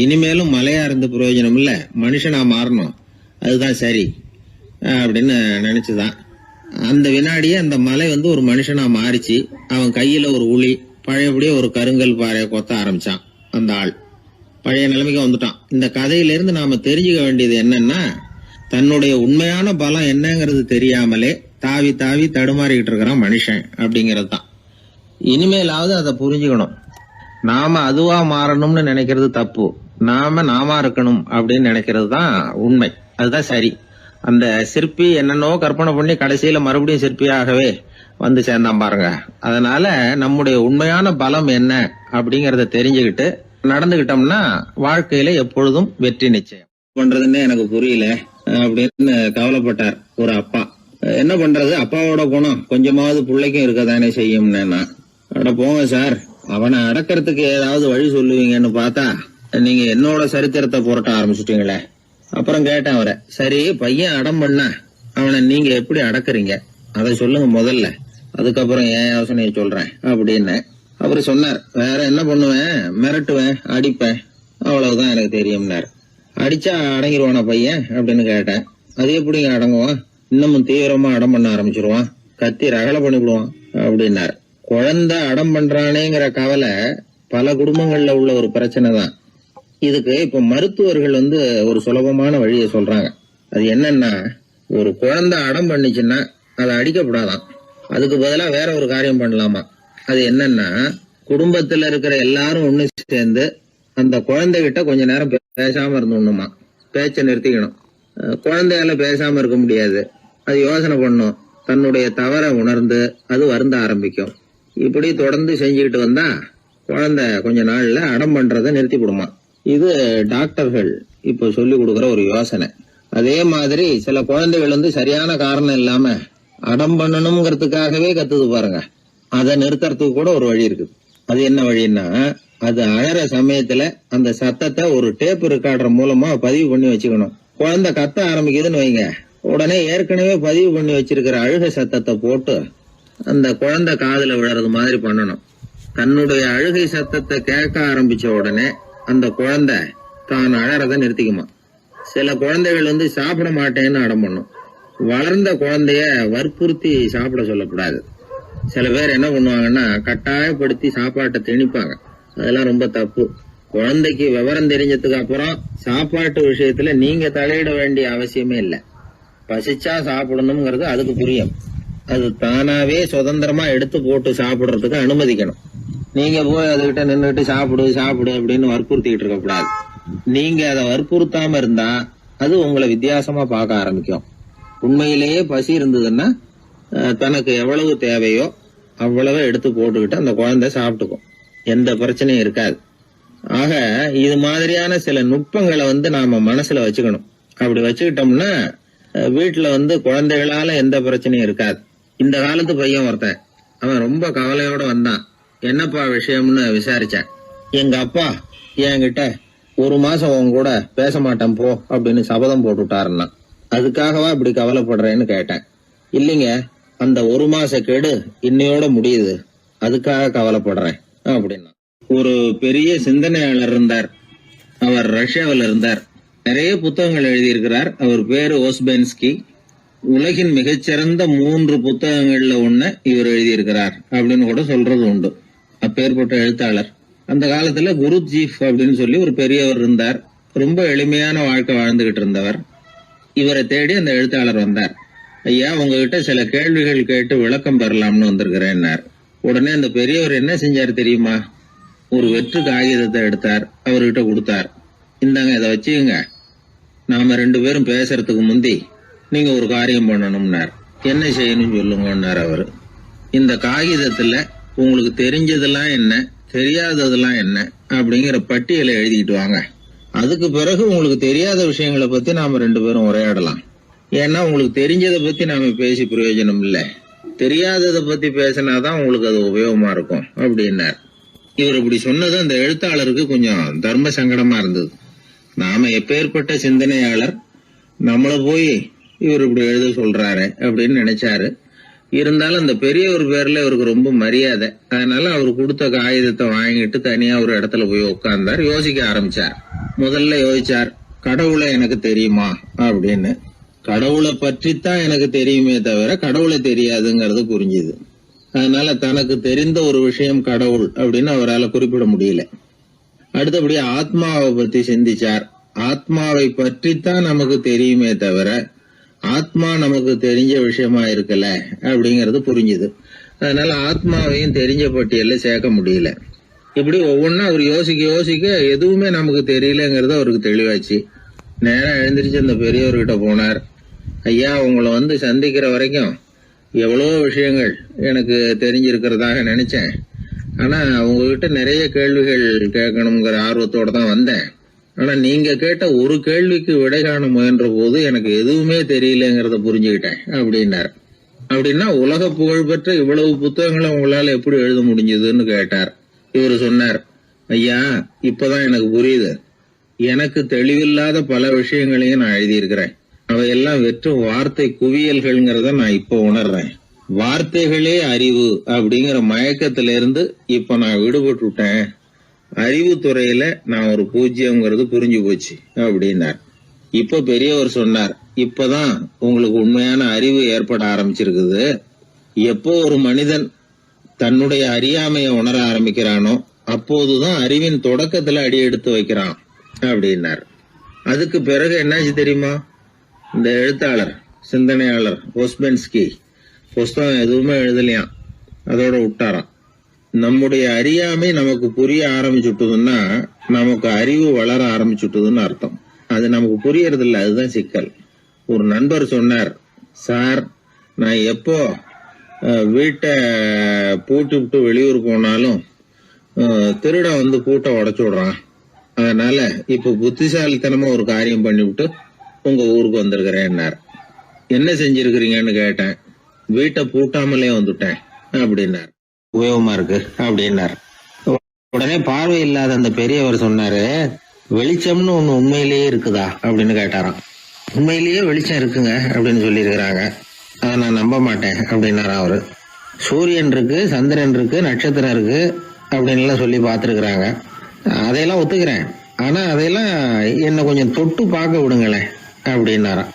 இனிமேலும் மலையா இருந்து பிரயோஜனம் இல்ல, மனுஷனா மாறணும், அதுதான் சரி அப்படின்னு நினைச்சுதான். அந்த வினாடியே அந்த மலை ஒரு மனுஷனா மாறிச்சு. அவன் கையில ஒரு உளி, பழையபடியே ஒரு கருங்கல் பாறையை கொத்த ஆரம்பிச்சான். அந்த ஆள் பழைய நிலைமைக்கு வந்துட்டான். இந்த கதையிலிருந்து நாம தெரிஞ்சுக்க வேண்டியது என்னன்னா, தன்னுடைய உண்மையான பலம் என்னங்கிறது தெரியாமலே தாவி தாவி தடுமாறிக்கிட்டு இருக்கிறான் மனுஷன் அப்படிங்கிறது தான். இனிமேலாவது அதை புரிஞ்சுக்கணும். நாம அதுவா மாறணும்னு நினைக்கிறது தப்பு, நாம இருக்கணும் அப்படின்னு நினைக்கிறது தான் உண்மை, அதுதான் சரி. அந்த சிற்பி என்னன்னோ கற்பனை பண்ணி கடைசியில மறுபடியும் சிற்பியாகவே வந்து சேர்ந்தான் பாருங்க. அதனால நம்முடைய உண்மையான பலம் என்ன அப்படிங்கறத தெரிஞ்சுக்கிட்டு நடந்துகிட்டோம்னா வாழ்க்கையில எப்பொழுதும் வெற்றி நிச்சயம். பண்றதுன்னு எனக்கு புரியல அப்படின்னு கவலைப்பட்டார் ஒரு அப்பா. என்ன பண்றது, அப்பாவோட குணம் கொஞ்சமாவது பிள்ளைக்கும் இருக்கதானே செய்யும்னா, அட போங்க சார், அவனை அடக்கிறதுக்கு ஏதாவது வழி சொல்லுவீங்கன்னு பார்த்தா நீங்க என்னோட சரித்திரத்தை புரட்ட ஆரம்பிச்சுட்டீங்களே. அப்புறம் கேட்டேன் அவரை, சரி பையன் அடம் பண்ணா அவனை நீங்க எப்படி அடக்குறீங்க அதை சொல்லுங்க முதல்ல, அதுக்கப்புறம் என் யோசனையை சொல்றேன் அப்படின்னு. அவரு சொன்னார், வேற என்ன பண்ணுவேன், மிரட்டுவேன், அடிப்பேன், அவ்வளவுதான் எனக்கு தெரியும்னார். அடிச்சா அடங்கிடுவானா பையன் அப்படின்னு கேட்டேன். அது எப்படிங்க அடங்குவான், இன்னமும் தீவிரமா அடம் பண்ண ஆரம்பிச்சிருவான், கத்தி ரகலை பண்ணிவிடுவான் அப்படின்னாரு. குழந்தை அடம் பண்றானேங்கிற கவலை பல குடும்பங்கள்ல உள்ள ஒரு பிரச்சனை தான். இதுக்கு இப்ப மருத்துவர்கள் ஒரு சுலபமான வழியை சொல்றாங்க. அது என்னன்னா, ஒரு குழந்தை அடம் பண்ணிச்சுன்னா அதை அடிக்கப்படாதான், அதுக்கு பதிலா வேற ஒரு காரியம் பண்ணலாமா. அது என்னன்னா, குடும்பத்துல இருக்கிற எல்லாரும் ஒண்ணு சேர்ந்து அந்த குழந்தைகிட்ட கொஞ்ச நேரம் பேசாம இருந்தோம்னுமா, பேச்ச நிறுத்திக்கணும். குழந்தையால பேசாம இருக்க முடியாது, அது யோசனை பண்ணும், தன்னுடைய தவறை உணர்ந்து அது வருந்த ஆரம்பிக்கும். இப்படி தொடர்ந்து செஞ்சுக்கிட்டு வந்தா குழந்தை கொஞ்ச நாள்ல அடம் பண்றதை நிறுத்தி விடுமா. இது டாக்டர்கள் இப்ப சொல்லி கொடுக்கற ஒரு யோசனை. அதே மாதிரி சில குழந்தைகள் சரியான காரணம் இல்லாம அடம் பண்ணணுங்கிறதுக்காகவே கத்துது பாருங்க, அதை நிறுத்துறதுக்கு கூட ஒரு வழி இருக்குது. அது என்ன வழின்னா, அது அழற சமயத்துல அந்த சத்தத்தை ஒரு டேப் ரெக்கார்டர் மூலமா பதிவு பண்ணி வச்சுக்கணும். குழந்தை கத்த ஆரம்பிக்குதுன்னு வைங்க, உடனே ஏற்கனவே பதிவு பண்ணி வச்சிருக்கிற அழுகை சத்தத்தை போட்டு அந்த குழந்தை காதுல விழறது மாதிரி பண்ணணும். தன்னுடைய அழுகை சத்தத்தை கேட்க ஆரம்பிச்ச உடனே அந்த குழந்தை தான் அழறத நிறுத்திக்குமா. சில குழந்தைகள் சாப்பிட மாட்டேன்னு அடம் பண்ணும். வளர்ந்த குழந்தைய வற்புறுத்தி சாப்பிட சொல்லக்கூடாது. சில பேர் என்ன பண்ணுவாங்கன்னா, கட்டாயப்படுத்தி சாப்பாட்டை திணிப்பாங்க. அதெல்லாம் ரொம்ப தப்பு. குழந்தைக்கு விவரம் தெரிஞ்சதுக்கு அப்புறம் சாப்பாட்டு விஷயத்துல நீங்க தலையிட வேண்டிய அவசியமே இல்லை. பசிச்சா சாப்பிடணுங்கிறது அதுக்கு புரியும். அது தானாவே சுதந்திரமா எடுத்து போட்டு சாப்பிடுறதுக்கு அனுமதிக்கணும். நீங்க போய் அதுகிட்ட நின்றுட்டு சாப்பிடு சாப்பிடு அப்படின்னு வற்புறுத்திட்டு இருக்க கூடாது. நீங்க அதை வற்புறுத்தாம இருந்தா அது உங்களை வித்தியாசமா பார்க்க ஆரம்பிக்கும். உண்மையிலேயே பசி இருந்ததுன்னா தனக்கு எவ்வளவு தேவையோ அவ்வளவு எடுத்து போட்டுக்கிட்டு அந்த குழந்தை சாப்பிட்டுக்கும், எந்த பிரச்சனையும் இருக்காது. ஆக இது மாதிரியான சில நுட்பங்களை நாம மனசுல வச்சுக்கணும். அப்படி வச்சுக்கிட்டோம்னா வீட்டுல குழந்தைகளால எந்த பிரச்சனையும் இருக்காது. இந்த காலத்து பையன் ஒருத்தன், அவன் ரொம்ப கவலையோட வந்தான். என்னப்பா விஷயம்னு விசாரிச்சேன். எங்க அப்பா என்கிட்ட 1 மாசம் உன் கூட பேச மாட்டேன் போ அப்படின்னு சபதம் போட்டுட்டாருன்னா, அதுக்காகவா இப்படி கவலைப்படுறேன்னு கேட்டேன். இல்லைங்க, அந்த 1 மாச கெடு இன்னையோட முடியுது, அதுக்காக கவலைப்படுறேன் அப்படின்னா. ஒரு பெரிய சிந்தனையாளர் இருந்தார். அவர் ரஷ்யாவில் இருந்தார். நிறைய புத்தகங்கள் எழுதியிருக்கிறார். அவர் பேரு ஓஸ்பென்ஸ்கி. உலகின் மிகச்சிறந்த 3 புத்தகங்கள்ல ஒண்ணு இவர் எழுதியிருக்கிறார் அப்படின்னு கூட சொல்றது உண்டு. அப்பேற்பட்ட எழுத்தாளர். அந்த காலத்துல குருஜீஃப் அப்படின்னு சொல்லி ஒரு பெரியவர் இருந்தார். ரொம்ப எளிமையான வாழ்க்கை வாழ்ந்துகிட்டு இருந்தவர். இவரை தேடி அந்த எழுத்தாளர் வந்தார். ஐயா, உங்ககிட்ட சில கேள்விகள் கேட்டு விளக்கம் பெறலாம்னு வந்திருக்கிறேன்னார். உடனே அந்த பெரியவர் என்ன செஞ்சார் தெரியுமா? ஒரு வெற்று காகிதத்தை எடுத்தார், அவர்கிட்ட கொடுத்தார். இந்தாங்க, இதை வச்சுக்கங்க, நாம 2 பேரும் பேசுறதுக்கு முந்தி நீங்க ஒரு காரியம் பண்ணணும்னார். என்ன செய்யணும்னு சொல்லுங்கன்னார் அவரு. இந்த காகிதத்துல உங்களுக்கு தெரிஞ்சதெல்லாம் என்ன, தெரியாததெல்லாம் என்ன அப்படிங்கிற பட்டியலை எழுதிட்டு வாங்க. அதுக்கு பிறகு உங்களுக்கு தெரியாத விஷயங்களை பத்தி நாம 2 பேரும் உரையாடலாம். ஏன்னா உங்களுக்கு தெரிஞ்சதை பத்தி நாம பேசி பிரயோஜனம் இல்ல, தெரியாததை பத்தி பேசினாதான் உங்களுக்கு அது உபயோகமா இருக்கும் அப்படின்னார். இவர் இப்படி சொன்னது அந்த எழுத்தாளருக்கு கொஞ்சம் தர்ம சங்கடமா இருந்தது. நாம எப்பேற்பட்ட சிந்தனையாளர், நம்மள போய் இவர் இப்படி எழுத சொல்றாரு அப்படின்னு நினைச்சாரு. இருந்தாலும் அந்த பெரியவர் பேர்ல இவருக்கு ரொம்ப மரியாதை. அதனால அவர் கொடுத்த காகிதத்தை வாங்கிட்டு தனியா ஒரு இடத்துல போய் உட்கார்ந்தார். யோசிக்க ஆரம்பிச்சார். முதல்ல யோசிச்சார், கடவுளை எனக்கு தெரியுமா அப்படின்னு. கடவுளை பற்றித்தான் எனக்கு தெரியுமே தவிர கடவுளை தெரியாதுங்கிறது புரிஞ்சுது. அதனால தனக்கு தெரிந்த ஒரு விஷயம் கடவுள் அப்படின்னு அவரால் குறிப்பிட முடியல. அடுத்தபடி ஆத்மாவை பத்தி சிந்திச்சார். ஆத்மாவை பற்றித்தான் நமக்கு தெரியுமே தவிர ஆத்மா நமக்கு தெரிஞ்ச விஷயமா இருக்கல அப்படிங்கறது புரிஞ்சுது. அதனால ஆத்மாவையும் தெரிஞ்ச பட்டியல்ல சேர்க்க முடியல. இப்படி ஒவ்வொன்னா அவர் யோசிக்க யோசிக்க எதுவுமே நமக்கு தெரியலங்கிறது அவருக்கு தெளிவாச்சு. நேரம் எழுந்திரிச்சு அந்த பெரியவர்கிட்ட போனார். ஐயா, உங்களை சந்திக்கிற வரைக்கும் எவ்வளவோ விஷயங்கள் எனக்கு தெரிஞ்சிருக்கிறதாக நினைச்சேன். ஆனா உங்ககிட்ட நிறைய கேள்விகள் கேட்கணுங்கிற ஆர்வத்தோட தான் வந்தேன். ஆனா நீங்க கேட்ட ஒரு கேள்விக்கு விடை காண முயன்ற போது எனக்கு எதுவுமே தெரியலங்கிறத புரிஞ்சுக்கிட்டேன் அப்படின்னார். அப்படின்னா உலக புகழ்பெற்ற இவ்வளவு புத்தகங்களை உங்களால எப்படி எழுத முடிஞ்சதுன்னு கேட்டார். இவர் சொன்னார், ஐயா, இப்பதான் எனக்கு புரியுது. எனக்கு தெளிவில்லாத பல விஷயங்களையும் நான் எழுதியிருக்கிறேன். அவையெல்லாம் வெற்றும் வார்த்தை குவியல்கள்ங்கிறத நான் இப்ப உணர்றேன். வார்த்தைகளே அறிவு அப்படிங்கிற மயக்கத்தில இருந்து இப்ப நான் விடுபட்டு விட்டேன். அறிவுத்துறையில நான் ஒரு பூஜ்யம்ங்கிறது புரிஞ்சு போச்சு அப்படின்னார். இப்ப பெரியவர் சொன்னார், இப்பதான் உங்களுக்கு உண்மையான அறிவு ஏற்பட ஆரம்பிச்சிருக்குது. எப்போ ஒரு மனிதன் தன்னுடைய அறியாமைய உணர ஆரம்பிக்கிறானோ அப்போதுதான் அறிவின் தொடக்கத்துல அடி எடுத்து வைக்கிறான் அப்படின்னார். அதுக்கு பிறகு என்னாச்சு தெரியுமா? இந்த எழுத்தாளர், சிந்தனையாளர் ஓஸ்பென்ஸ்கி புஸ்தகம் எதுவுமே எழுதலையாம், அதோட விட்டாராம். நம்முடைய அறியாமை நமக்கு புரிய ஆரம்பிச்சுட்டதுன்னா நமக்கு அறிவு வளர ஆரம்பிச்சுட்டதுன்னு அர்த்தம். அது நமக்கு புரியறது இல்லை, அதுதான் சிக்கல். ஒரு நண்பர் சொன்னார், சார், நான் எப்போ வீட்டை பூட்டி விட்டு வெளியூர் போனாலும் திருடன் பூட்டை உடைச்சு விடுறான். அதனால இப்ப புத்திசாலித்தனமா ஒரு காரியம் பண்ணிவிட்டு உங்க ஊருக்கு வந்திருக்கிறேன்னார். என்ன செஞ்சிருக்கிறீங்கன்னு கேட்டேன். வீட்டை பூட்டாமலே வந்துட்டேன் அப்படின்னார். உபயோகமா இருக்கு அப்படின்னார். உடனே பார்வை இல்லாத அந்த பெரியவர் சொன்னாரு, வெளிச்சம்னு ஒண்ணு உண்மையிலேயே இருக்குதா அப்படின்னு கேட்டாராம். உண்மையிலேயே வெளிச்சம் இருக்குங்க அப்படின்னு சொல்லி இருக்கிறாங்க, அதை நான் நம்ப மாட்டேன் அப்படின்னாரா அவரு. சூரியன் இருக்கு, சந்திரன் இருக்கு, நட்சத்திரம் இருக்கு அப்படின்னு எல்லாம் சொல்லி பார்த்துருக்குறாங்க, அதையெல்லாம் ஒத்துக்கிறேன். ஆனா அதையெல்லாம் என்ன கொஞ்சம் தொட்டு பார்க்க விடுங்களேன் அப்படின்னாராம்.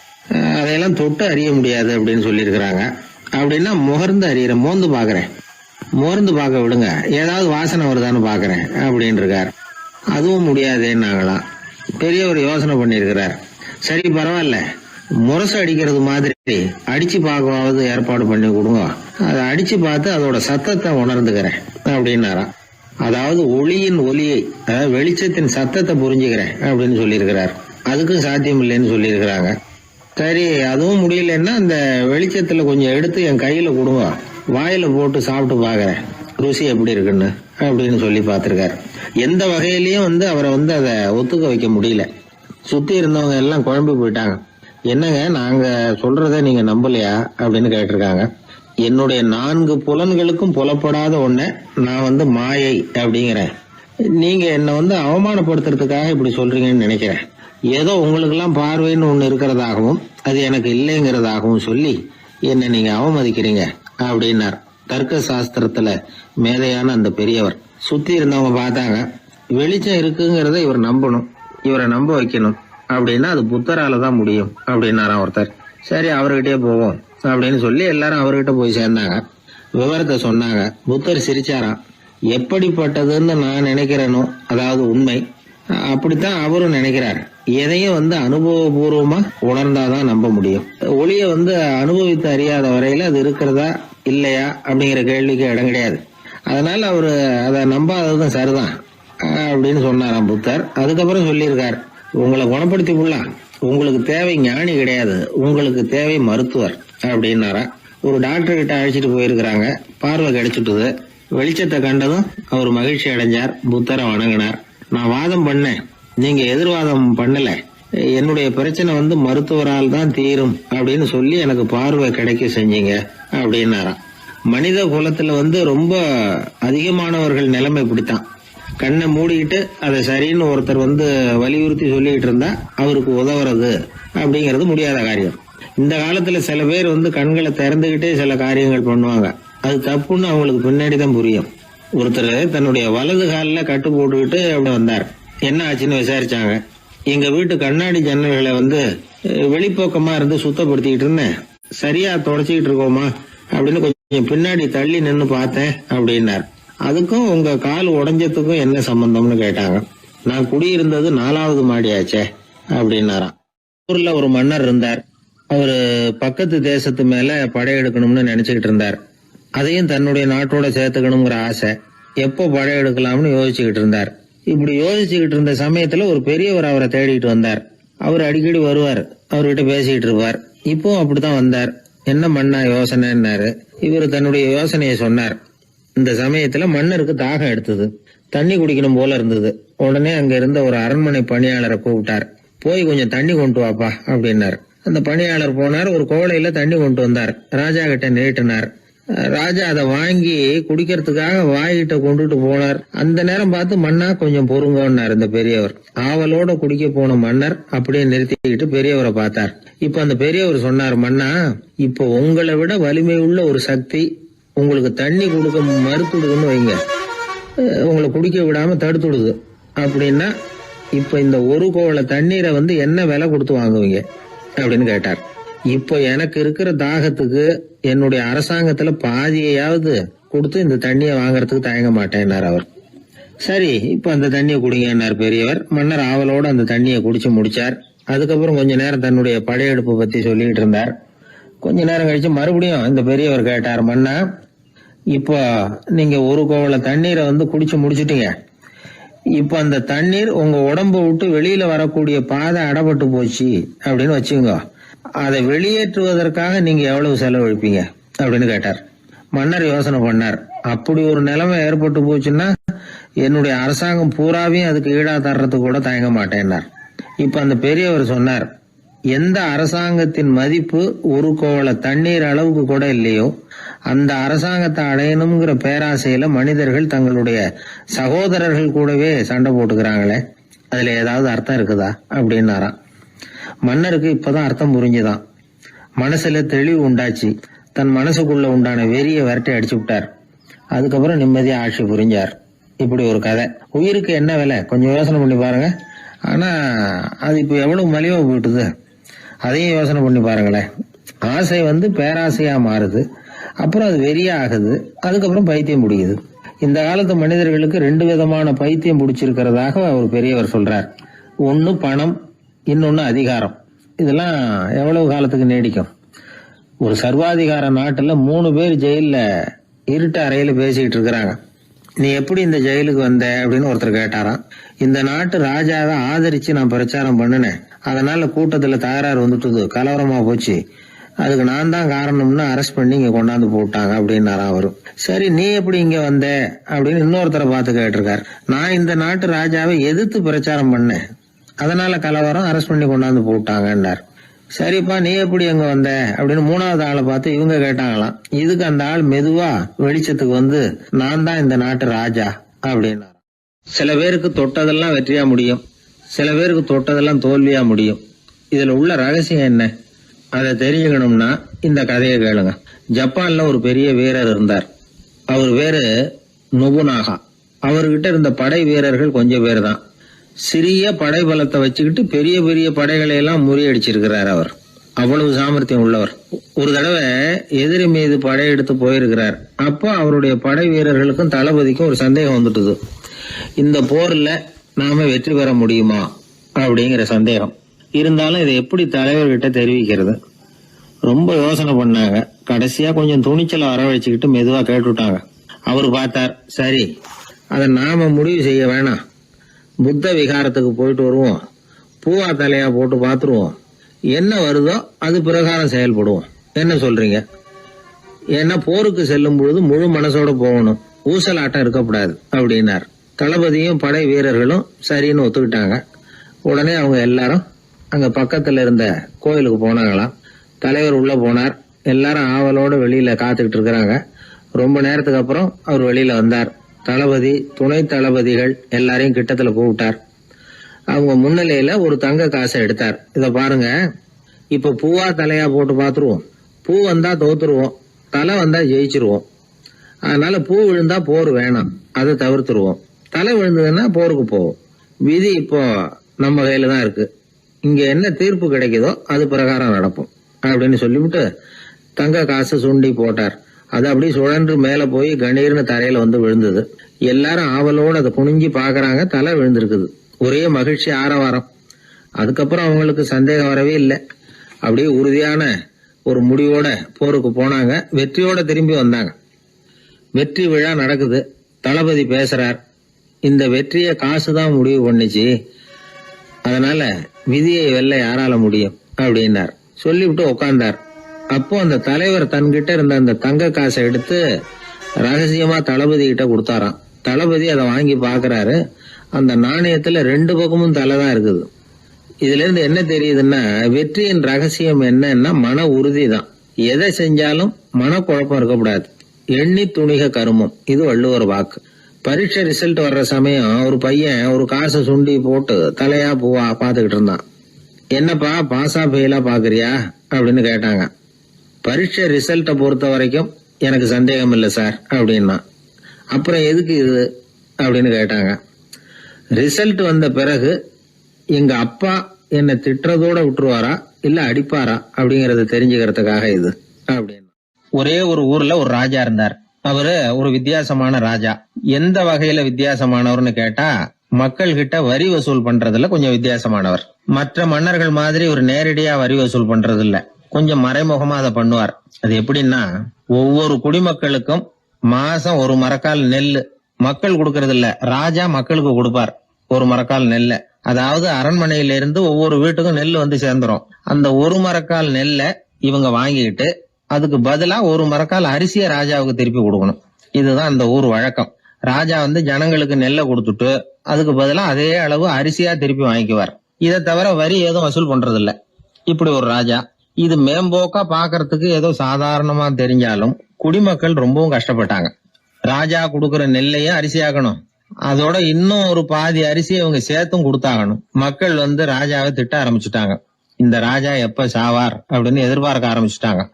அதையெல்லாம் தொட்டு அறிய முடியாது அப்படின்னு சொல்லியிருக்கிறாங்க. அப்படின்னா முகர்ந்து அறியறேன், மோந்து பாக்குறேன். மோர்ந்து பார்க்க விடுங்க, ஏதாவது வாசனை வருதான்னு பாக்குறேன் அப்படின்னு இருக்காரு. அதுவும் முடியாதேன்னாங்களாம். பெரியவர் யோசனை பண்ணிருக்கிறார். சரி, பரவாயில்ல, முரசு அடிக்கிறது மாதிரி அடிச்சு பார்க்கவாவது ஏற்பாடு பண்ணி கொடுங்க, அதை அடிச்சு பார்த்து அதோட சத்தத்தை உணர்ந்துக்கிறேன் அப்படின்னாராம். அதாவது ஒளியின் ஒலியை, அதாவது வெளிச்சத்தின் சத்தத்தை புரிஞ்சுக்கிறேன் அப்படின்னு சொல்லியிருக்கிறார். அதுக்கும் சாத்தியம் இல்லைன்னு சொல்லியிருக்கிறாங்க. சரி, அதுவும் முடியலன்னா அந்த வெளிச்சத்துல கொஞ்சம் எடுத்து என் கையில கொடுங்க, வாயில போட்டு சாப்பிட்டு பாக்குறேன் ருசி எப்படி இருக்குன்னு அப்படின்னு சொல்லி பார்த்திருக்காரு. எந்த வகையிலயும் அவரை அதை ஒத்துக்க வைக்க முடியல. சுத்தி இருந்தவங்க எல்லாம் குழம்பி போயிட்டாங்க. என்னங்க, நாங்க சொல்றத நீங்க நம்பலையா அப்படின்னு கேட்டிருக்காங்க. என்னுடைய 4 புலன்களுக்கும் புலப்படாத ஒண்ண நான் மாயை அப்படிங்கிறேன். நீங்க என்ன அவமானப்படுத்துறதுக்காக இப்படி சொல்றீங்கன்னு நினைக்கிறேன். ஏதோ உங்களுக்கு எல்லாம் பார்வைன்னு ஒண்ணு இருக்கிறதாகவும் அது எனக்கு இல்லைங்கிறதாகவும் சொல்லி என்ன நீங்க அவமதிக்கிறீங்க அப்படின்னார். தர்க்க சாஸ்திரத்துல மேதையான அந்த பெரியவர். சுத்தி இருந்தவங்க பார்த்தாங்க, வெளிச்சம் இருக்குங்கிறத இவர் நம்பணும், இவரை நம்ப வைக்கணும் அப்படின்னா அது புத்தரால தான் முடியும் அப்படின்னாராம் ஒருத்தர். சரி அவர்கிட்டயே போவோம் அப்படின்னு சொல்லி எல்லாரும் அவர்கிட்ட போய் சேர்ந்தாங்க. விவரத்தை சொன்னாங்க. புத்தர் சிரிச்சாராம். எப்படிப்பட்டதுன்னு நான் நினைக்கிறேனோ, அதாவது உண்மை, அப்படித்தான் அவரும் நினைக்கிறார். எதையும் அனுபவபூர்வமா உணர்ந்தாதான் நம்ப முடியும். ஒளிய அனுபவித்து அறியாத வரையில அது இருக்கிறதா இல்லையா அப்படிங்கிற கேள்விக்கு இடம் கிடையாது. அதனால அவரு அதை நம்பாததும் சரிதான் அப்படின்னு சொன்னாராம் புத்தர். அதுக்கப்புறம் சொல்லியிருக்கார், உங்களை குணப்படுத்தி கொள்ளலாம், உங்களுக்கு தேவை ஞானி கிடையாது, உங்களுக்கு தேவை மருத்துவர் அப்படின்னாரா. ஒரு டாக்டர் கிட்ட அழைச்சிட்டு போயிருக்கிறாங்க. பார்வை கிடைச்சிட்டுது. வெளிச்சத்தை கண்டதும் அவர் மகிழ்ச்சி அடைஞ்சார். புத்தரை வணங்கினார். நான் வாதம் பண்ணேன், நீங்க எதிர்வாதம் பண்ணல, என்னுடைய பிரச்சனை மருத்துவரால் தான் தீரும் அப்படின்னு சொல்லி எனக்கு பார்வை கிடைக்க செஞ்சீங்க அப்படின்னாராம். மனித குலத்துல ரொம்ப அதிகமானவர்கள் நிலைமை இப்படித்தான். கண்ணை மூடிக்கிட்டு அதை சரின்னு ஒருத்தர் வலியுறுத்தி சொல்லிட்டு இருந்தா அவருக்கு உதவுறது அப்படிங்கிறது முடியாத காரியம். இந்த காலத்துல சில பேர் கண்களை திறந்துகிட்டே சில காரியங்கள் பண்ணுவாங்க. அது தப்புன்னு அவங்களுக்கு பின்னாடி தான் புரியும். ஒருத்தர் தன்னுடைய வலது காலில் கட்டு போட்டுக்கிட்டு அப்படி வந்தார். என்ன ஆச்சுன்னு விசாரிச்சாங்க. எங்க வீட்டு கண்ணாடி ஜன்னல்களை வெளிப்பக்கமா இருந்து சுத்தப்படுத்திக்கிட்டு இருந்தேன், சரியா தொடச்சிக்கிட்டு இருக்கோமா அப்படின்னு கொஞ்சம் பின்னாடி தள்ளி நின்னு பார்த்தேன் அப்படின்னார். அதுக்கும் உங்க கால் உடைஞ்சதுக்கும் என்ன சம்பந்தம்னு கேட்டாங்க. நான் குடியிருந்தது 4வது மாடியாச்சே அப்படின்னாராம். ஊர்ல ஒரு மன்னர் இருந்தார். அவரு பக்கத்து தேசத்து மேல படையெடுக்கணும்னு நினைச்சுக்கிட்டு இருந்தார். அதையும் தன்னுடைய நாட்டோட சேர்த்துக்கணுங்கிற ஆசை. எப்போ படையெடுக்கலாம்னு யோசிச்சுக்கிட்டு இருந்தார். இப்படி யோசிச்சுக்கிட்டு இருந்த சமயத்துல ஒரு பெரியவர் அவரை தேடிட்டு வந்தார். அவர் அடிக்கடி வருவார், அவர்கிட்ட பேசிக்கிட்டு இருப்பார். இப்போ அப்படித்தான் வந்தார். என்ன மன்னா யோசனைன்னாரு. இவர் தன்னுடைய யோசனையை சொன்னார். இந்த சமயத்துல மன்னருக்கு தாகம் எடுத்தது, தண்ணி குடிக்கணும் போல இருந்தது. உடனே அங்க இருந்த ஒரு அரண்மனை பணியாளரை கூப்பிட்டார். போய் கொஞ்சம் தண்ணி கொண்டு வாப்பா அப்படின்னார். அந்த பணியாளர் போனார். ஒரு கோலையில தண்ணி கொண்டு வந்தார். ராஜா கிட்ட நீட்டினார். ராஜா அதை வாங்கி குடிக்கிறதுக்காக வாய்கிட்ட கொண்டுட்டு போனார். அந்த நேரம் பார்த்து மன்னா கொஞ்சம் பொறுங்கன்னார் இந்த பெரியவர். ஆவலோட குடிக்க போன மன்னர் அப்படியே நிறுத்திக்கிட்டு பெரியவரை பார்த்தார். இப்ப அந்த பெரியவர் சொன்னார், மன்னா இப்போ உங்களை விட வலிமை உள்ள ஒரு சக்தி உங்களுக்கு தண்ணி கொடுக்க மறுத்துடுதுன்னு வைங்க, உங்களை குடிக்க விடாம தடுத்துடுது அப்படின்னா இப்ப இந்த ஒரு கோவள தண்ணீரை என்ன விலை கொடுத்து வாங்குவீங்க அப்படின்னு கேட்டார். இப்போ எனக்கு இருக்கிற தாகத்துக்கு என்னுடைய அரசாங்கத்துல பாதியையாவது கொடுத்து இந்த தண்ணியை வாங்கறதுக்கு தயங்க மாட்டேன்னார் அவர். சரி இப்ப அந்த தண்ணியை குடிங்கன்னார் பெரியவர். மன்னர் ஆவலோட அந்த தண்ணியை குடிச்சு முடிச்சார். அதுக்கப்புறம் கொஞ்ச நேரம் தன்னுடைய படையெடுப்பு பத்தி சொல்லிட்டு இருந்தார். கொஞ்ச நேரம் கழிச்சு மறுபடியும் இந்த பெரியவர் கேட்டார், மன்னா இப்போ நீங்க ஒரு கோவள தண்ணீரை குடிச்சு முடிச்சுட்டீங்க. இப்ப அந்த தண்ணீர் உங்க உடம்பு விட்டு வெளியில வரக்கூடிய பாதை அடப்பட்டு போச்சு அப்படின்னு வச்சுங்க, அதை வெளியேற்றுவதற்காக நீங்க எவ்வளவு செலவழிப்பீங்க அப்படின்னு கேட்டார். மன்னர் யோசனை பண்ணார். அப்படி ஒரு நிலைமை ஏற்பட்டு போச்சுன்னா என்னுடைய அரசாங்கம் பூராவையும் அதுக்கு ஈடா தர்றதுக்கு கூட தயங்க மாட்டேன்னார். இப்ப அந்த பெரியவர் சொன்னார், எந்த அரசாங்கத்தின் மதிப்பு ஒரு கோவள தண்ணீர் அளவுக்கு கூட இல்லையோ அந்த அரசாங்கத்தை அடையணுங்கிற பேராசையில மனிதர்கள் தங்களுடைய சகோதரர்கள் கூடவே சண்டை போட்டுக்கிறாங்களே, அதுல ஏதாவது அர்த்தம் இருக்குதா அப்படின்னாராம். மன்னருக்கு இப்பதான் அர்த்தம் புரிஞ்சுதான். மனசுல தெளிவு உண்டாச்சு. தன் மனசுக்குள்ள உண்டான வெறிய விரட்டி அடிச்சு விட்டார். அதுக்கப்புறம் நிம்மதியா ஆட்சி புரிஞ்சார். இப்படி ஒரு கதை. உயிருக்கு என்ன விலை கொஞ்சம் யோசனை பண்ணி பாருங்க. ஆனா அது இப்ப எவ்வளவு மலிவா போயிட்டுது, அதையும் யோசனை பண்ணி பாருங்களேன். ஆசை பேராசையா மாறுது, அப்புறம் அது வெறியா ஆகுது, அதுக்கப்புறம் பைத்தியம் பிடிக்குது. இந்த காலத்து மனிதர்களுக்கு 2 விதமான பைத்தியம் பிடிச்சிருக்கிறதாக ஒரு பெரியவர் சொல்றார். ஒன்னு பணம், இன்னொன்னு அதிகாரம். இதெல்லாம் எவ்வளவு காலத்துக்கு நீடிக்கும்? ஒரு சர்வாதிகார நாட்டுல 3 பேர் ஜெயில இருட்டு அறையில பேசிக்கிட்டு இருக்கிறாங்க. நீ எப்படி இந்த ஜெயிலுக்கு வந்த அப்படின்னு ஒருத்தர் கேட்டாராம். இந்த நாட்டு ராஜாவை ஆதரிச்சு நான் பிரச்சாரம் பண்ணினேன், அதனால கூட்டத்துல தகராறு வந்துட்டுது, கலவரமா போச்சு, அதுக்கு நான் தான் காரணம்னு அரெஸ்ட் பண்ணி இங்க கொண்டாந்து போட்டாங்க அப்படின்னாராம் அவரு. சரி நீ எப்படி இங்க வந்த அப்படின்னு இன்னொருத்தரை பார்த்து கேட்டிருக்காரு. நான் இந்த நாட்டு ராஜாவை எதிர்த்து பிரச்சாரம் பண்ணேன், அதனால கலவரம், அரெஸ்ட் பண்ணி கொண்டாந்து போட்டாங்கன்னார். சரிப்பா நீ எப்படி அங்க வந்த அப்படின்னு 3வது ஆளை பார்த்து இவங்க கேட்டாங்களாம். இதுக்கு அந்த ஆள் மெதுவா வெளிச்சத்துக்கு நான் தான் இந்த நாட்டு ராஜா அப்படின்னாராம். சில பேருக்கு தொட்டதெல்லாம் வெற்றியா முடியும், சில பேருக்கு தொட்டதெல்லாம் தோல்வியா முடியும். இதுல உள்ள ரகசியம் என்ன? அதை தெரிஞ்சுக்கணும்னா இந்த கதையை கேளுங்க. ஜப்பான்ல ஒரு பெரிய வீரர் இருந்தார். அவர் பேரு நொபுனாகா. அவர்கிட்ட இருந்த படை வீரர்கள் கொஞ்சம் பேர் தான். சிறிய படை பலத்தை வச்சுக்கிட்டு பெரிய பெரிய படைகளை எல்லாம் முறியடிச்சிருக்கிறார். அவர் அவ்வளவு சாமர்த்தியம் உள்ளவர். ஒரு தடவை எதிரி மீது படையெடுத்து போயிருக்கிறார். அப்போ அவருடைய படை வீரர்களுக்கும் தளபதிக்கும் ஒரு சந்தேகம் வந்துட்டுது. இந்த போர்ல நாம வெற்றி பெற முடியுமா அப்படிங்கிற சந்தேகம் இருந்தாலும் இதை எப்படி தலைவர்கிட்ட தெரிவிக்கிறது? ரொம்ப யோசனை பண்ணாங்க. கடைசியா கொஞ்சம் துணிச்சலை வரவழைச்சுக்கிட்டு மெதுவா கேட்டுட்டாங்க. அவர் பார்த்தார், சரி அதை நாம முடிவு செய்ய வேணாம். புத்த விகாரத்துக்கு போயிட்டு வருவோம், பூவா தலையா போட்டு பாத்துருவோம், என்ன வருதோ அது பிரகாரம் செயல்படுவோம். என்ன சொல்றீங்க? ஏன்னா போருக்கு செல்லும் பொழுது முழு மனசோட போகணும், ஊசலாட்டம் இருக்கக்கூடாது அப்படின்னார். தளபதியும் படை வீரர்களும் சரின்னு ஒத்துக்கிட்டாங்க. உடனே அவங்க எல்லாரும் அங்க பக்கத்துல இருந்த கோயிலுக்கு போனாங்களாம். தலைவர் உள்ள போனார். எல்லாரும் ஆவலோட வெளியில காத்துக்கிட்டு இருக்கிறாங்க. ரொம்ப நேரத்துக்கு அப்புறம் அவர் வெளியில வந்தார். தளபதி, துணை தளபதிகள் எல்லாரையும் கிட்டத்துல கூப்பிட்டார். அவங்க முன்னிலையில ஒரு தங்க காசை எடுத்தார். இத பாருங்க, இப்ப பூவா தலையா போட்டு பாத்துருவோம். பூ வந்தா தோத்துருவோம், தலை வந்தா ஜெயிச்சிருவோம். அதனால பூ விழுந்தா போர் வேணாம், அதை தவிர்த்துருவோம். தலை விழுந்ததுன்னா போருக்கு போவோம். விதி இப்போ நம்ம கையில தான் இருக்கு. இங்க என்ன தீர்ப்பு கிடைக்குதோ அது பிரகாரம் நடப்போம் அப்படின்னு சொல்லிவிட்டு தங்க காசு சுண்டி போட்டார். அது அப்படியே சுழன்று மேல போய் கணீர்னு தரையில வந்து விழுந்தது. எல்லாரும் ஆவலோடு அதை குனிஞ்சி பாக்குறாங்க. தலை விழுந்திருக்குது. ஒரே மகிழ்ச்சி, ஆரவாரம். அதுக்கப்புறம் அவங்களுக்கு சந்தேகம் வரவே இல்லை. அப்படியே உறுதியான ஒரு முடிவோட போருக்கு போனாங்க. வெற்றியோட திரும்பி வந்தாங்க. வெற்றி விழா நடக்குது. தளபதி பேசுறார். இந்த வெற்றியை காசுதான் முடிவு பண்ணுச்சு, அதனால விதியை வெல்ல யாரால முடியும் அப்படின்னார். சொல்லிவிட்டு உட்கார்ந்தார். அப்போ அந்த தலைவர் தன்கிட்ட இருந்த அந்த தங்க காசை எடுத்து ரகசியமா தளபதி கிட்ட கொடுத்தாராம். தளபதி அதை வாங்கி பாக்குறாரு. அந்த நாணயத்துல 2 பக்கமும் தலைதான் இருக்குது. இதுல இருந்து என்ன தெரியுதுன்னா, வெற்றியின் ரகசியம் என்னன்னா மன உறுதி தான். எதை செஞ்சாலும் மனக்குழப்பம் இருக்கக்கூடாது. எண்ணி துணிக கருமம், இது வள்ளுவர் வாக்கு. பரீட்சை ரிசல்ட் வர்ற சமயம் ஒரு பையன் ஒரு காசை சுண்டி போட்டு தலையா பூவா பாத்துக்கிட்டு இருந்தான். என்னப்பா பாஸா ஃபெயிலா பாக்குறியா அப்படின்னு கேட்டாங்க. பரீட்சை ரிசல்ட்டை பொறுத்த வரைக்கும் எனக்கு சந்தேகம் இல்லை சார் அப்படின்னா. அப்புறம் எதுக்கு இது அப்படின்னு கேட்டாங்க. ரிசல்ட் வந்த பிறகு எங்க அப்பா என்னை திட்டுறதோட விட்டுருவாரா இல்ல அடிப்பாரா அப்படிங்கறத தெரிஞ்சுக்கிறதுக்காக இது அப்படின்னு. ஒரே ஒரு ஊர்ல ஒரு ராஜா இருந்தார். அவரு ஒரு வித்தியாசமான ராஜா. எந்த வகையில வித்தியாசமானவர்னு கேட்டா, மக்கள் கிட்ட வரி வசூல் பண்றதுல கொஞ்சம் வித்தியாசமானவர். மற்ற மன்னர்கள் மாதிரி ஒரு நேரடியா வரி வசூல் பண்றது இல்ல, கொஞ்சம் மறைமுகமா அதை பண்ணுவார். அது எப்படின்னா, ஒவ்வொரு குடிமக்களுக்கும் மாசம் ஒரு மரக்கால் நெல்லு மக்கள் கொடுக்கறது இல்ல, ராஜா மக்களுக்கு கொடுப்பார். ஒரு மரக்கால் நெல்ல, அதாவது அரண்மனையில இருந்து ஒவ்வொரு வீட்டுக்கும் நெல் வந்து சேர்ந்துரும். அந்த ஒரு மரக்கால் நெல்ல இவங்க வாங்கிக்கிட்டு அதுக்கு பதிலா ஒரு மரக்கால் அரிசிய ராஜாவுக்கு திருப்பி கொடுக்கணும். இதுதான் அந்த ஊர் வழக்கம். ராஜா வந்து ஜனங்களுக்கு நெல்லை கொடுத்துட்டு அதுக்கு பதிலா அதே அளவு அரிசியா திருப்பி வாங்கிக்குவார். இதை தவிர வரி எதுவும் வசூல் பண்றது இல்ல. இப்படி ஒரு ராஜா. இது மேம்போக்கா பாக்குறதுக்கு ஏதோ சாதாரணமா தெரிஞ்சாலும் குடிமக்கள் ரொம்பவும் கஷ்டப்பட்டாங்க. ராஜா கொடுக்கற நெல்லையும் அரிசியாக்கணும், அதோட இன்னும் ஒரு பாதி அரிசியை இவங்க சேர்த்தும் கொடுத்தாகணும். மக்கள் வந்து ராஜாவை திட்ட ஆரம்பிச்சுட்டாங்க. இந்த ராஜா எப்ப சாவார் அப்படின்னு எதிர்பார்க்க ஆரம்பிச்சுட்டாங்க.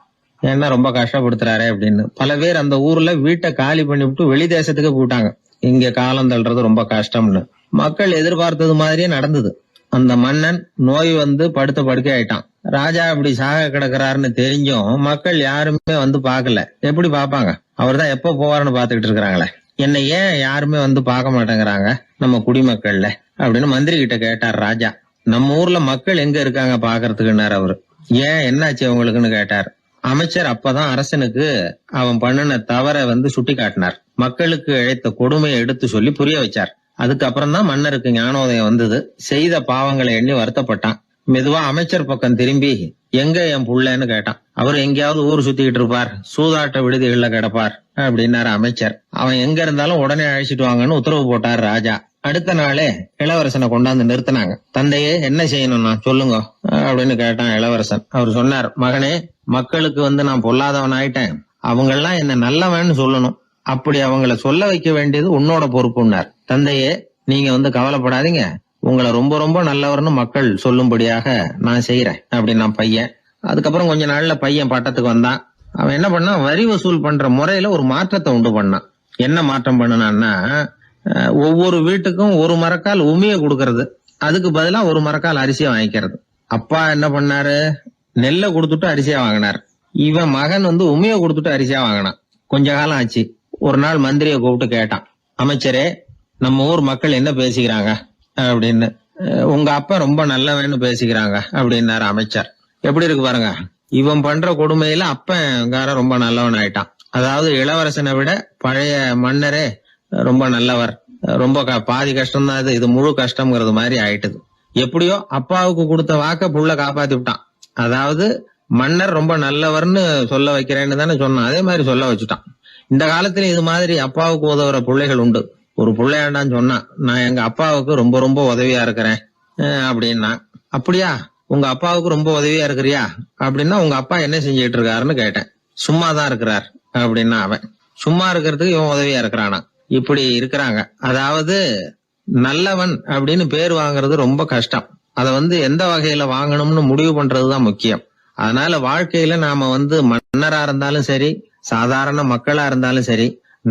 ஏன்னா ரொம்ப கஷ்டப்படுத்துறாரு அப்படின்னு. பல பேர் அந்த ஊர்ல வீட்டை காலி பண்ணிவிட்டு வெளி தேசத்துக்கு போயிட்டாங்க. இங்க காலம் தள்ளுறது ரொம்ப கஷ்டம்னு. மக்கள் எதிர்பார்த்தது மாதிரியே நடந்தது. அந்த மன்னன் நோய் வந்து படுத்த படுக்கை ஆயிட்டான். ராஜா இப்படி சாக கிடக்குறாருன்னு தெரிஞ்சும் மக்கள் யாருமே வந்து பாக்கல. எப்படி பாப்பாங்க? அவர் தான் எப்ப போவாருன்னு பாத்துக்கிட்டு இருக்கிறாங்களே. என்ன ஏன் யாருமே வந்து பார்க்க மாட்டேங்கிறாங்க நம்ம குடிமக்கள்ல அப்படின்னு மந்திரி கிட்ட கேட்டார் ராஜா. நம்ம ஊர்ல மக்கள் எங்க இருக்காங்க பாக்குறதுக்குன்னாரு அவரு. ஏன் என்னாச்சு அவங்களுக்குன்னு கேட்டார். அமைச்சர் அப்பதான் அரசனுக்கு அவன் பண்ணின தவற வந்து சுட்டி காட்டினார். மக்களுக்கு இழைத்த கொடுமையை எடுத்து சொல்லி புரிய வச்சார். அதுக்கப்புறம் தான் மன்னருக்கு ஞானோதயம் வந்தது. செய்த பாவங்களை எண்ணி வருத்தப்பட்டான். மெதுவா அமைச்சர் பக்கம் திரும்பி, எங்க என் புள்ளன்னு கேட்டான். அவர் எங்கேயாவது ஊர் சுத்திக்கிட்டு இருப்பார், சூதாட்ட விடுதிகள்ல கிடப்பார் அப்படின்னாரு அமைச்சர். அவன் எங்க இருந்தாலும் உடனே அழைச்சிட்டு வாங்கன்னு உத்தரவு போட்டார் ராஜா. அடுத்த நாளே இளவரசனை கொண்டாந்து நிறுத்தினாங்க. தந்தையே என்ன செய்யணும்னா சொல்லுங்க அப்படின்னு கேட்டான் இளவரசன். அவர் சொன்னார், மகனே, மக்களுக்கு வந்து நான் பொல்லாதவன் ஆயிட்டேன், அவங்க எல்லாம் என்ன நல்லவன்னு சொல்லணும். அப்படி அவங்கள சொல்ல வைக்க வேண்டியது உன்னோட பொறுப்புன்னார். தந்தையே, நீங்க வந்து கவலைப்படாதீங்க, உங்களை ரொம்ப ரொம்ப நல்லவர்னு மக்கள் சொல்லும்படியாக நான் செய்யறேன் அப்படின்னா பையன். அதுக்கப்புறம் கொஞ்ச நாள்ல பையன் பட்டத்துக்கு வந்தான். அவன் என்ன பண்ணான், வரி வசூல் பண்ற முறையில ஒரு மாற்றத்தை உண்டு பண்ணான். என்ன மாற்றம் பண்ணனான்னா, ஒவ்வொரு வீட்டுக்கும் ஒரு மரக்கால் உமியை கொடுக்கறது, அதுக்கு பதிலா ஒரு மரக்கால் அரிசியை வாங்கிக்கிறது. அப்பா என்ன பண்ணாரு, நெல்லை கொடுத்துட்டு அரிசியா வாங்கினார். இவன் மகன் உமியை கொடுத்துட்டு அரிசியா வாங்கினான். கொஞ்ச காலம் ஆச்சு. ஒரு நாள் மந்திரியை கூப்பிட்டு கேட்டான், அமைச்சரே, நம்ம ஊர் மக்கள் என்ன பேசிக்கிறாங்க அப்படின்னு. உங்க அப்பா ரொம்ப நல்லவன்னு பேசிக்கிறாங்க அப்படின்னாரு அமைச்சர். எப்படி இருக்கு பாருங்க, இவன் பண்ற கொடுமையில அப்பங்கார ரொம்ப நல்லவன் ஆயிட்டான். அதாவது இளவரசனை விட பழைய மன்னரே ரொம்ப நல்லவர், ரொம்ப பாதி கஷ்டம் தான் இது முழு கஷ்டம்ங்கிறது மாதிரி ஆயிட்டுது. எப்படியோ அப்பாவுக்கு கொடுத்த வாக்க புள்ள காப்பாத்தி விட்டான். அதாவது மன்னர் ரொம்ப நல்லவர்னு சொல்ல வைக்கிறேன்னு தானே சொன்னான், அதே மாதிரி சொல்ல வச்சுட்டான். இந்த காலத்துல இது மாதிரி அப்பாவுக்கு உதவுற பிள்ளைகள் உண்டு. ஒரு பிள்ளையாண்டான்னு சொன்னான், நான் எங்க அப்பாவுக்கு ரொம்ப ரொம்ப உதவியா இருக்கிறேன் அப்படின்னா. அப்படியா, உங்க அப்பாவுக்கு ரொம்ப உதவியா இருக்கிறியா அப்படின்னா, உங்க அப்பா என்ன செஞ்சிட்டு இருக்காருன்னு கேட்டேன். சும்மாதான் இருக்கிறார் அப்படின்னா அவன். சும்மா இருக்கிறதுக்கு இவன் உதவியா இருக்கிறானா? இப்படி இருக்கிறாங்க. அதாவது நல்லவன் அப்படின்னு பேர் வாங்குறது ரொம்ப கஷ்டம். அத எந்த வகையில வாங்கணும்னு முடிவு பண்றதுதான் முக்கியம். அதனால வாழ்க்கையில நாம மன்னரா இருந்தாலும் சரி, சாதாரண மக்களா இருந்தாலும் சரி,